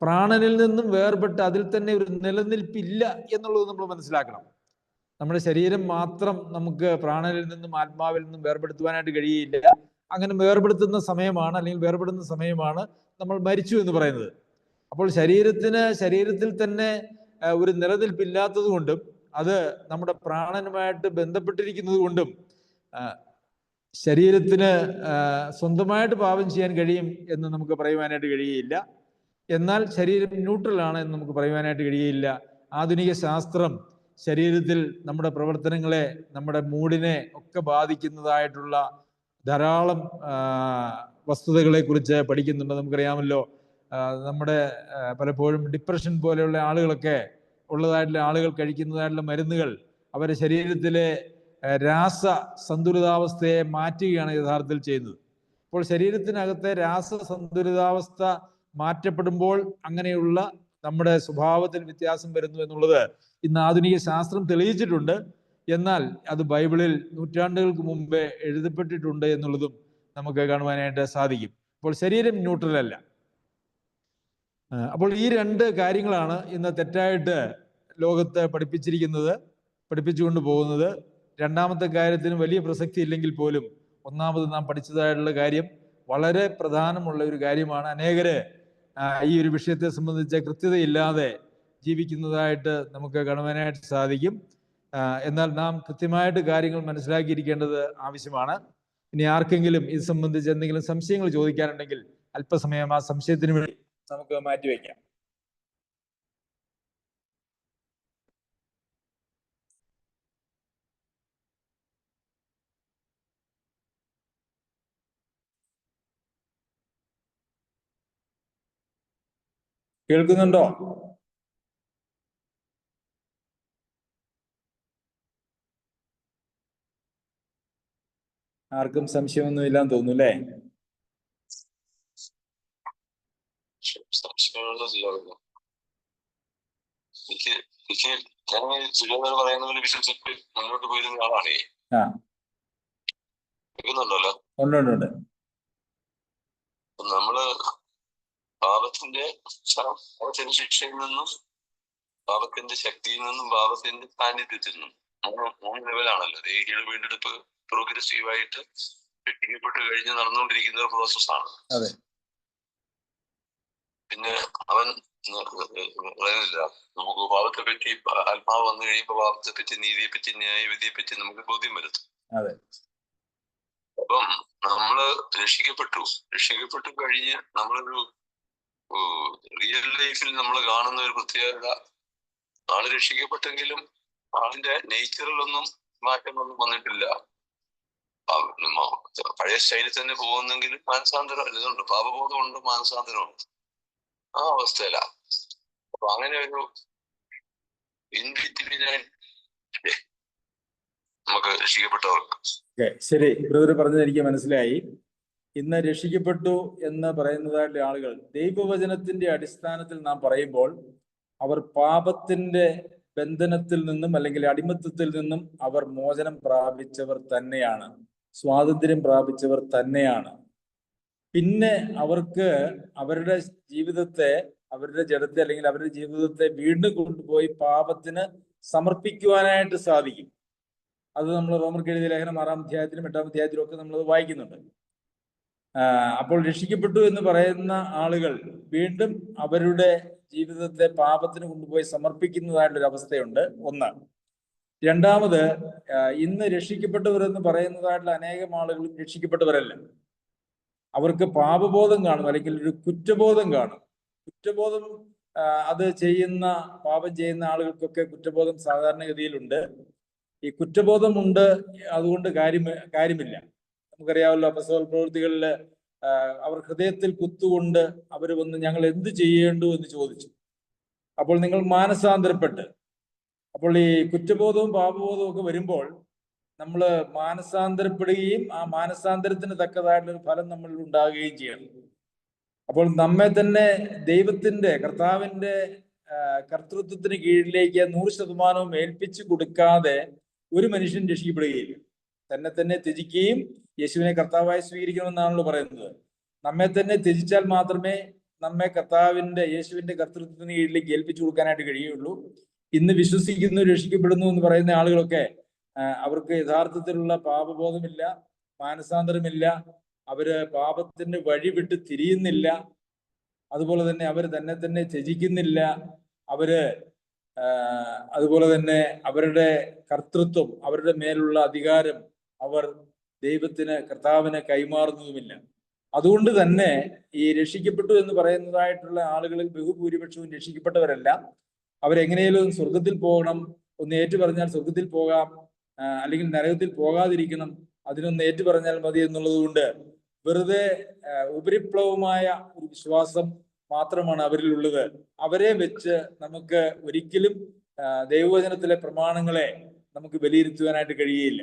പ്രാണനിൽ നിന്നും വേർപെട്ട് അതിൽ തന്നെ ഒരു നിലനിൽപ്പില്ല എന്നുള്ളത് നമ്മൾ മനസ്സിലാക്കണം. നമ്മുടെ ശരീരം മാത്രം നമുക്ക് പ്രാണനിൽ നിന്നും ആത്മാവിൽ നിന്നും വേർപെടുത്തുവാനായിട്ട് കഴിയില്ല. അങ്ങനെ വേർപെടുത്തുന്ന സമയമാണ്, അല്ലെങ്കിൽ വേർപെടുന്ന സമയമാണ് നമ്മൾ മരിച്ചു എന്ന് പറയുന്നത്. അപ്പോൾ ശരീരത്തിൽ തന്നെ ഒരു നിലനിൽപ്പില്ലാത്തത് കൊണ്ടും അത് നമ്മുടെ പ്രാണനുമായിട്ട് ബന്ധപ്പെട്ടിരിക്കുന്നത് കൊണ്ടും ശരീരത്തിന് സ്വന്തമായിട്ട് പാപം ചെയ്യാൻ കഴിയും എന്ന് നമുക്ക് പറയുവാനായിട്ട് കഴിയുകയില്ല. എന്നാൽ ശരീരം ന്യൂട്രലാണ് എന്ന് നമുക്ക് പറയുവാനായിട്ട് കഴിയുകയില്ല. ആധുനിക ശാസ്ത്രം ശരീരത്തിൽ നമ്മുടെ പ്രവർത്തനങ്ങളെ, നമ്മുടെ മൂഡിനെ ഒക്കെ ബാധിക്കുന്നതായിട്ടുള്ള ധാരാളം വസ്തുതകളെ കുറിച്ച് പഠിക്കുന്നുണ്ട്. നമുക്കറിയാമല്ലോ, നമ്മുടെ പലപ്പോഴും ഡിപ്രഷൻ പോലെയുള്ള ആളുകളൊക്കെ ഉള്ളതായിട്ടുള്ള ആളുകൾ കഴിക്കുന്നതായിട്ടുള്ള മരുന്നുകൾ അവരുടെ ശരീരത്തിലെ രാസസന്തുലിതാവസ്ഥയെ മാറ്റുകയാണ് യഥാർത്ഥത്തിൽ ചെയ്യുന്നത്. അപ്പോൾ ശരീരത്തിനകത്തെ രാസസന്തുലിതാവസ്ഥ മാറ്റപ്പെടുമ്പോൾ അങ്ങനെയുള്ള നമ്മുടെ സ്വഭാവത്തിൽ വ്യത്യാസം വരുന്നു എന്നുള്ളത് ഇന്ന് ആധുനിക ശാസ്ത്രം തെളിയിച്ചിട്ടുണ്ട്. എന്നാൽ അത് ബൈബിളിൽ നൂറ്റാണ്ടുകൾക്ക് മുമ്പേ എഴുതപ്പെട്ടിട്ടുണ്ട് എന്നുള്ളതും നമുക്ക് കാണുവാനായിട്ട് സാധിക്കും. അപ്പോൾ ശരീരം ന്യൂട്രൽ അല്ല. അപ്പോൾ ഈ രണ്ട് കാര്യങ്ങളാണ് ഇന്ന് തെറ്റായിട്ട് ലോകത്ത് പഠിപ്പിച്ചുകൊണ്ട് പോകുന്നത്. രണ്ടാമത്തെ കാര്യത്തിന് വലിയ പ്രസക്തി ഇല്ലെങ്കിൽ പോലും ഒന്നാമത് നാം പഠിച്ചതായിട്ടുള്ള കാര്യം വളരെ പ്രധാനമുള്ള ഒരു കാര്യമാണ്. അനേകര് ഈ ഒരു വിഷയത്തെ സംബന്ധിച്ച് കൃത്യതയില്ലാതെ ജീവിക്കുന്നതായിട്ട് നമുക്ക് കാണുവാനായിട്ട് സാധിക്കും. എന്നാൽ നാം കൃത്യമായിട്ട് കാര്യങ്ങൾ മനസ്സിലാക്കിയിരിക്കേണ്ടത് ആവശ്യമാണ്. ഇനി ആർക്കെങ്കിലും ഇത് സംബന്ധിച്ച് എന്തെങ്കിലും സംശയങ്ങൾ ചോദിക്കാനുണ്ടെങ്കിൽ അല്പസമയം ആ സംശയത്തിന് വേണ്ടി നമുക്ക് മാറ്റിവെക്കാം. കേൾക്കുന്നുണ്ടോ? ആർക്കും സംശയമൊന്നും ഇല്ലാന്ന് തോന്നുന്നു അല്ലേ? മുന്നോട്ട് പോയിരുന്ന ആളാണേ. ഉണ്ട്. നമ്മള് പാപത്തിന്റെ ശിക്ഷയിൽ നിന്നും പാപത്തിന്റെ ശക്തിയിൽ നിന്നും പാപത്തിന്റെ സാന്നിധ്യത്തിൽ നിന്നും മൂന്ന് ലെവലാണല്ലോ. ദേഹിയുടെ വീണ്ടെടുപ്പ് പ്രോഗ്രസീവായിട്ട് രക്ഷിക്കപ്പെട്ട് കഴിഞ്ഞ് നടന്നുകൊണ്ടിരിക്കുന്ന ഒരു പ്രോസസ്സാണ്. പിന്നെ അവൻ പറയുന്നില്ല, നമുക്ക് പാപത്തെ പറ്റി ആത്മാവ് വന്നു കഴിയുമ്പോൾ പാപത്തെ പറ്റി, നീതിയെ പറ്റി, ന്യായവിധിയെ പറ്റി നമുക്ക് ബോധ്യം വരുത്തും. അപ്പം നമ്മള് രക്ഷിക്കപ്പെട്ടു കഴിഞ്ഞ് നമ്മളൊരു റിയൽ ലൈഫിൽ നമ്മൾ കാണുന്ന ഒരു പ്രത്യേകത, ആള് രക്ഷിക്കപ്പെട്ടെങ്കിലും ആളിന്റെ നേച്ചറിലൊന്നും മാറ്റമൊന്നും വന്നിട്ടില്ല. പഴയ സ്റ്റൈലിൽ തന്നെ പോകുന്നെങ്കിലും മാനസാന്തരം ഇതുണ്ട്, പാപബോധമുണ്ട്, മാനസാന്തരമുണ്ട്. ആ അവസ്ഥയില. അപ്പൊ അങ്ങനെ ഒരു നമുക്ക് രക്ഷിക്കപ്പെട്ടവർക്ക്. ശരി, ബ്രദർ പറഞ്ഞത് എനിക്ക് മനസ്സിലായി. ഇന്ന് രക്ഷിക്കപ്പെട്ടു എന്ന് പറയുന്നതായിട്ടുള്ള ആളുകൾ ദൈവവചനത്തിന്റെ അടിസ്ഥാനത്തിൽ നാം പറയുമ്പോൾ അവർ പാപത്തിന്റെ ബന്ധനത്തിൽ നിന്നും അല്ലെങ്കിൽ അടിമത്തത്തിൽ നിന്നും അവർ മോചനം പ്രാപിച്ചവർ തന്നെയാണ്, സ്വാതന്ത്ര്യം പ്രാപിച്ചവർ തന്നെയാണ്. പിന്നെ അവർക്ക് അവരുടെ ജീവിതത്തെ, അവരുടെ ജഡത്തെ അല്ലെങ്കിൽ അവരുടെ ജീവിതത്തെ വീണ്ടും കൊണ്ടുപോയി പാപത്തിന് സമർപ്പിക്കുവാനായിട്ട് സാധിക്കും. അത് നമ്മൾ റോമർക്ക് എഴുതിയ ലേഖനം 6-ാം അധ്യായത്തിലും 8-ാം അധ്യായത്തിലും ഒക്കെ നമ്മളത് വായിക്കുന്നുണ്ട്. അപ്പോൾ രക്ഷിക്കപ്പെട്ടു എന്ന് പറയുന്ന ആളുകൾ വീണ്ടും അവരുടെ ജീവിതത്തെ പാപത്തിന് കൊണ്ടുപോയി സമർപ്പിക്കുന്നതായിട്ടൊരു അവസ്ഥയുണ്ട്. ഒന്ന്. രണ്ടാമത്, ഇന്ന് രക്ഷിക്കപ്പെട്ടവർ എന്ന് പറയുന്നതായിട്ടുള്ള അനേകം ആളുകളും രക്ഷിക്കപ്പെട്ടവരല്ല. അവർക്ക് പാപബോധം കാണും, അല്ലെങ്കിൽ ഒരു കുറ്റബോധം കാണും. കുറ്റബോധം അത് പാപം ചെയ്യുന്ന ആളുകൾക്കൊക്കെ കുറ്റബോധം സാധാരണഗതിയിലുണ്ട്. ഈ കുറ്റബോധമുണ്ട്, അതുകൊണ്ട് കാര്യമില്ല. നമുക്കറിയാമല്ലോ, അപ്പോസ്തല പ്രവൃത്തികളിൽ അവർ ഹൃദയത്തിൽ കുത്തുകൊണ്ട് അവർ വന്ന് ഞങ്ങൾ എന്ത് ചെയ്യേണ്ടു എന്ന് ചോദിച്ചു. അപ്പോൾ നിങ്ങൾ മാനസാന്തരപ്പെട്ട്. അപ്പോൾ ഈ കുറ്റബോധവും പാപബോധവും ഒക്കെ വരുമ്പോൾ നമ്മൾ മാനസാന്തരപ്പെടുകയും ആ മാനസാന്തരത്തിന് തക്കതായിട്ടുള്ളൊരു ഫലം നമ്മളിൽ ഉണ്ടാകുകയും ചെയ്യണം. അപ്പോൾ നമ്മെ തന്നെ ദൈവത്തിന്റെ, കർത്താവിന്റെ കർത്തൃത്വത്തിന് കീഴിലേക്ക് 100% ഏൽപ്പിച്ചു കൊടുക്കാതെ ഒരു മനുഷ്യൻ രക്ഷിക്കപ്പെടുകയില്ല. തന്നെ ത്യജിക്കുകയും യേശുവിനെ കർത്താവായി സ്വീകരിക്കണമെന്നാണല്ലോ പറയുന്നത്. നമ്മെ തന്നെ ത്യജിച്ചാൽ മാത്രമേ നമ്മെ യേശുവിന്റെ കർത്തൃത്വത്തിന് കീഴിലേക്ക് ഏൽപ്പിച്ചു കൊടുക്കാനായിട്ട് കഴിയുള്ളൂ. ഇന്ന് വിശ്വസിക്കുന്നു, രക്ഷിക്കപ്പെടുന്നു എന്ന് പറയുന്ന ആളുകളൊക്കെ അവർക്ക് യഥാർത്ഥത്തിലുള്ള പാപബോധമില്ല, മാനസാന്തരമില്ല, അവര് പാപത്തിന്റെ വഴി വിട്ട് തിരിയുന്നില്ല. അതുപോലെ തന്നെ അവർ തന്നെ ത്യജിക്കുന്നില്ല. അതുപോലെ തന്നെ അവരുടെ കർത്തൃത്വം, അവരുടെ മേലുള്ള അധികാരം അവർ കർത്താവിന് കൈമാറുന്നതുമില്ല. അതുകൊണ്ട് തന്നെ ഈ രക്ഷിക്കപ്പെട്ടു എന്ന് പറയുന്നതായിട്ടുള്ള ആളുകളിൽ ബഹുഭൂരിപക്ഷവും രക്ഷിക്കപ്പെട്ടവരല്ല. അവരെങ്ങനെയും സ്വർഗത്തിൽ പോകണം, ഒന്ന് ഏറ്റു പറഞ്ഞാൽ സ്വർഗത്തിൽ പോകാം, അല്ലെങ്കിൽ നരകത്തിൽ പോകാതിരിക്കണം അതിനൊന്ന് ഏറ്റുപറഞ്ഞാൽ മതി എന്നുള്ളത് കൊണ്ട് വെറുതെ ഉപരിപ്ലവമായ ഒരു വിശ്വാസം മാത്രമാണ് അവരിലുള്ളത്. അവരെ വെച്ച് നമുക്ക് ഒരിക്കലും ദൈവവചനത്തിലെ പ്രമാണങ്ങളെ നമുക്ക് വിലയിരുത്തുവാനായിട്ട് കഴിയുകയില്ല.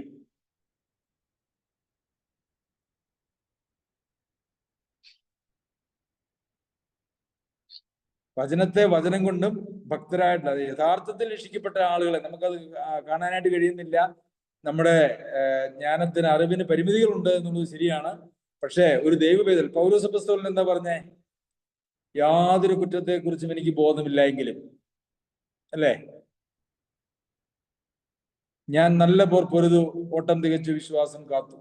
വചനത്തെ വചനം കൊണ്ടും ഭക്തരായിട്ടുള്ള യഥാർത്ഥത്തിൽ രക്ഷിക്കപ്പെട്ട ആളുകളെ നമുക്കത് കാണാനായിട്ട് കഴിയുന്നില്ല. നമ്മുടെ ജ്ഞാനത്തിന്, അറിവിന് പരിമിതികളുണ്ട് എന്നുള്ളത് ശരിയാണ്. പക്ഷേ ഒരു ദൈവവേദൽ പൗലോസ് അപ്പോസ്തലൻ എന്താ പറഞ്ഞേ? യാതൊരു കുറ്റത്തെക്കുറിച്ചും എനിക്ക് ബോധമില്ല എങ്കിലും, അല്ലേ, ഞാൻ നല്ല പോർ പൊരുതു, ഓട്ടം തികച്ചു, വിശ്വാസം കാത്തു.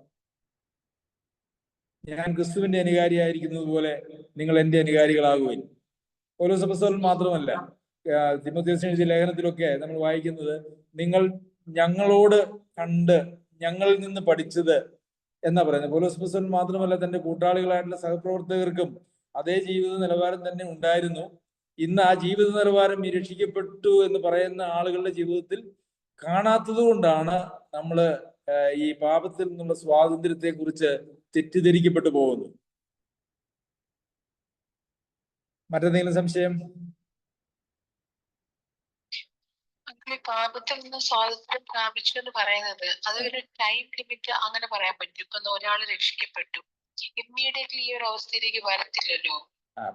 ഞാൻ ക്രിസ്തുവിന്റെ അനുകാരിയായിരിക്കുന്നത് പോലെ നിങ്ങൾ എന്റെ അനുകാരികളാകുവിൻ. പൗലോസ് അപ്പോസ്തലൻ മാത്രമല്ല, തിമോഥെയോസിന് എഴുതിയ ലേഖനത്തിലൊക്കെ നമ്മൾ വായിക്കുന്നത് നിങ്ങൾ ഞങ്ങളോട് കണ്ട് ഞങ്ങളിൽ നിന്ന് പഠിച്ചത് എന്നാ പറയുന്നത്. പൗലോസ് അപ്പോസ്തലൻ മാത്രമല്ല, തന്റെ കൂട്ടാളികളായിട്ടുള്ള സഹപ്രവർത്തകർക്കും അതേ ജീവിത നിലവാരം തന്നെ ഉണ്ടായിരുന്നു. ഇന്ന് ആ ജീവിത നിലവാരം ഈ രക്ഷിക്കപ്പെട്ടു എന്ന് പറയുന്ന ആളുകളുടെ ജീവിതത്തിൽ കാണാത്തത് കൊണ്ടാണ് നമ്മൾ ഈ പാപത്തിൽ നിന്നുള്ള സ്വാതന്ത്ര്യത്തെ കുറിച്ച് തെറ്റിദ്ധരിക്കപ്പെട്ടു പോകുന്നത്. മറ്റെന്തെങ്കിലും സംശയം? പാപത്തിൽ നിന്ന് സ്വാതന്ത്ര്യം പ്രാപിച്ചു എന്ന് പറയുന്നത് അതൊരു ടൈം ലിമിറ്റ് അങ്ങനെ പറയാൻ പറ്റും? ഇപ്പൊ ഒരാൾ രക്ഷിക്കപ്പെട്ടു, ഇമ്മീഡിയറ്റ്ലി ഈ ഒരു അവസ്ഥയിലേക്ക് വരത്തില്ലല്ലോ.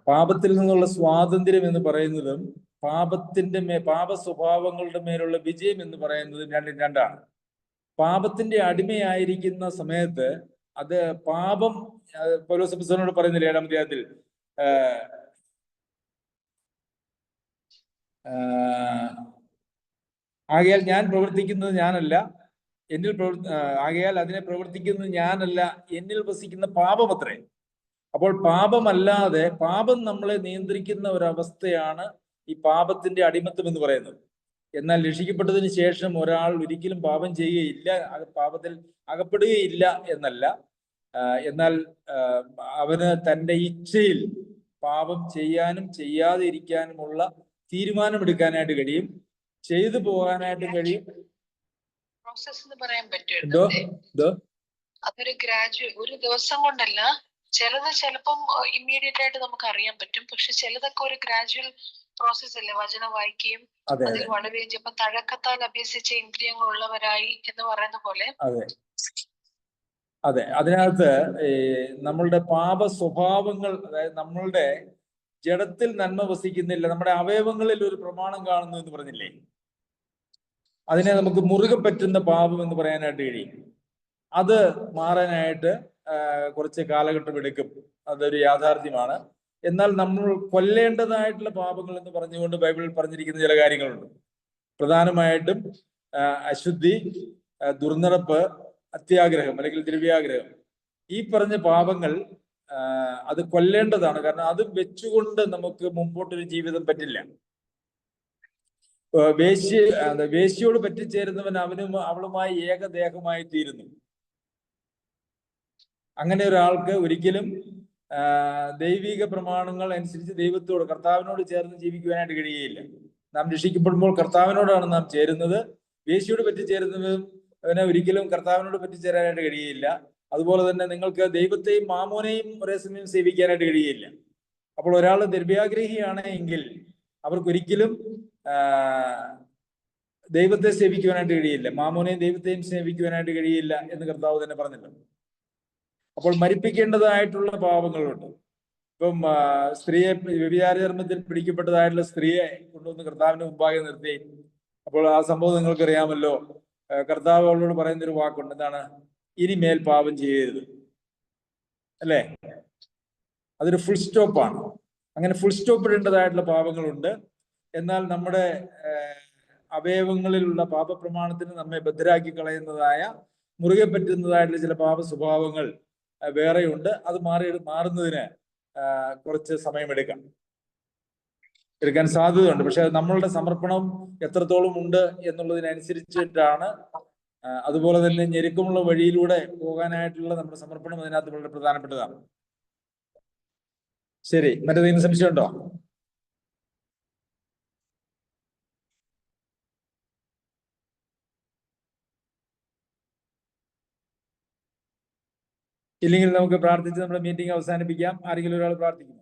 പാപത്തിൽ നിന്നുള്ള സ്വാതന്ത്ര്യം എന്ന് പറയുന്നതും പാപ സ്വഭാവങ്ങളുടെ മേലുള്ള വിജയം എന്ന് പറയുന്നതും രണ്ടും രണ്ടാണ്. പാപത്തിന്റെ അടിമയായിരിക്കുന്ന സമയത്ത് അത് പാപം, പൗലോസ് അപ്പോസ്തലനോട് പറയുന്നില്ല 7-ാം അധ്യായത്തിൽ, ആകയാൽ ഞാൻ പ്രവർത്തിക്കുന്നത് ഞാനല്ല, ആകയാൽ അതിനെ പ്രവർത്തിക്കുന്നത് ഞാനല്ല, എന്നിൽ വസിക്കുന്ന പാപം അത്രേ. അപ്പോൾ പാപമല്ലാതെ പാപം നമ്മളെ നിയന്ത്രിക്കുന്ന ഒരവസ്ഥയാണ് ഈ പാപത്തിന്റെ അടിമത്തം എന്ന് പറയുന്നത്. എന്നാൽ രക്ഷിക്കപ്പെട്ടതിന് ശേഷം ഒരാൾ ഒരിക്കലും പാപം ചെയ്യുകയില്ല, പാപത്തിൽ അകപ്പെടുകയില്ല എന്നല്ല. എന്നാൽ അവന് തൻ്റെ ഇച്ഛയിൽ പാപം ചെയ്യാനും ചെയ്യാതെ ഇരിക്കാനുമുള്ള തീരുമാനമെടുക്കാനായിട്ട് കഴിയും, ചെയ്തു പോകാനായിട്ട് കഴിയും. പ്രോസസ് എന്ന് പറയാൻ പറ്റുമോ? അതൊരു ഒരു ദിവസം കൊണ്ടല്ല. ചിലത് ചിലപ്പം ഇമ്മീഡിയറ്റ് ആയിട്ട് നമുക്ക് അറിയാൻ പറ്റും. പക്ഷെ ചിലതൊക്കെ ഒരു ഗ്രാജുവൽ പ്രോസസ് അല്ലേ? വചനം വായിക്കുകയും അതിൽ വളരുകയും ചെയ്യും. തഴക്കത്താൽ അഭ്യസിച്ച ഇന്ദ്രിയങ്ങൾ ഉള്ളവരായി എന്ന് പറയുന്ന പോലെ. അതെ, അതിനകത്ത് നമ്മളുടെ പാപ സ്വഭാവങ്ങൾ, അതായത് നമ്മളുടെ ജഡത്തിൽ നന്മ വസിക്കുന്നില്ല, നമ്മുടെ അവയവങ്ങളിൽ ഒരു പ്രമാണം കാണുന്നു എന്ന് പറഞ്ഞില്ലേ? അതിനെ നമുക്ക് മുറുകെ പറ്റുന്ന പാപം എന്ന് പറയാനായിട്ട് കഴിയും. അത് മാറാനായിട്ട് കുറച്ച് കാലഘട്ടം എടുക്കും, അതൊരു യാഥാർത്ഥ്യമാണ്. എന്നാൽ നമ്മൾ കൊല്ലേണ്ടതായിട്ടുള്ള പാപങ്ങൾ എന്ന് പറഞ്ഞുകൊണ്ട് ബൈബിളിൽ പറഞ്ഞിരിക്കുന്ന ചില കാര്യങ്ങളുണ്ട്. പ്രധാനമായിട്ടും അശുദ്ധി, ദുർനടപ്പ്, അത്യാഗ്രഹം അല്ലെങ്കിൽ ദ്രവ്യാഗ്രഹം. ഈ പറഞ്ഞ പാപങ്ങൾ അത് കൊല്ലേണ്ടതാണ്. കാരണം അത് വെച്ചുകൊണ്ട് നമുക്ക് മുമ്പോട്ടൊരു ജീവിതം പറ്റില്ല. വേശ്യയോട് പറ്റിച്ചേരുന്നവൻ അവളുമായി ഏകദേഹമായി തീരുന്നു. അങ്ങനെ ഒരാൾക്ക് ഒരിക്കലും ദൈവിക പ്രമാണങ്ങൾ അനുസരിച്ച് ദൈവത്തോട്, കർത്താവിനോട് ചേർന്ന് ജീവിക്കുവാനായിട്ട് കഴിയുകയില്ല. നാം രക്ഷിക്കപ്പെടുമ്പോൾ കർത്താവിനോടാണ് നാം ചേരുന്നത്. വേശ്യയോട് പറ്റിച്ചേരുന്നവൻ അവനെ ഒരിക്കലും കർത്താവിനോട് പറ്റിച്ചേരാനായിട്ട് കഴിയുകയില്ല. അതുപോലെ തന്നെ നിങ്ങൾക്ക് ദൈവത്തെയും മാമോനെയും ഒരേ സമയം സേവിക്കാനായിട്ട് കഴിയുകയില്ല. അപ്പോൾ ഒരാൾ ദ്രവ്യാഗ്രഹിയാണ് എങ്കിൽ അവർക്കൊരിക്കലും ദൈവത്തെ സേവിക്കുവാനായിട്ട് കഴിയില്ല, മാമോനെയും ദൈവത്തെയും സേവിക്കുവാനായിട്ട് കഴിയില്ല എന്ന് കർത്താവ് തന്നെ പറഞ്ഞിട്ടുണ്ട്. അപ്പോൾ മരിപ്പിക്കേണ്ടതായിട്ടുള്ള പാപങ്ങളുണ്ട്. ഇപ്പം സ്ത്രീയെ, വ്യഭിചാരധർമ്മത്തിൽ പിടിക്കപ്പെട്ടതായിട്ടുള്ള സ്ത്രീയെ കൊണ്ടുവന്ന് കർത്താവിന്റെ മുമ്പാകെ നിർത്തി. അപ്പോൾ ആ സംഭവം നിങ്ങൾക്കറിയാമല്ലോ. കർത്താവ് അവളോട് പറയുന്നൊരു വാക്കുണ്ട്, എന്താണ്? ഇനിമേൽ പാപം ചെയ്യരുത്, അല്ലേ? അതൊരു ഫുൾ സ്റ്റോപ്പാണ്. അങ്ങനെ ഫുൾ സ്റ്റോപ്പ് ഇടേണ്ടതായിട്ടുള്ള പാപങ്ങളുണ്ട്. എന്നാൽ നമ്മുടെ അവയവങ്ങളിലുള്ള പാപപ്രമാണത്തിന് നമ്മെ ഭദ്രാക്കി കളയുന്നതായ, മുറുകെ പറ്റുന്നതായിട്ടുള്ള ചില പാപ സ്വഭാവങ്ങൾ വേറെയുണ്ട്. അത് മാറുന്നതിന് കുറച്ച് സമയമെടുക്കാൻ സാധ്യതയുണ്ട്. പക്ഷെ നമ്മളുടെ സമർപ്പണം എത്രത്തോളം ഉണ്ട് എന്നുള്ളതിനനുസരിച്ചിട്ടാണ്. അതുപോലെ തന്നെ ഞെരുക്കമുള്ള വഴിയിലൂടെ പോകാനായിട്ടുള്ള നമ്മുടെ സമർപ്പണം അതിനകത്ത് വളരെ പ്രധാനപ്പെട്ടതാണ്. ശരി, മറ്റേതെങ്കിലും സംശയമുണ്ടോ? ഇല്ലെങ്കിൽ നമുക്ക് പ്രാർത്ഥിച്ച് നമ്മുടെ മീറ്റിംഗ് അവസാനിപ്പിക്കാം. ആരെങ്കിലും ഒരാൾ പ്രാർത്ഥിക്കും.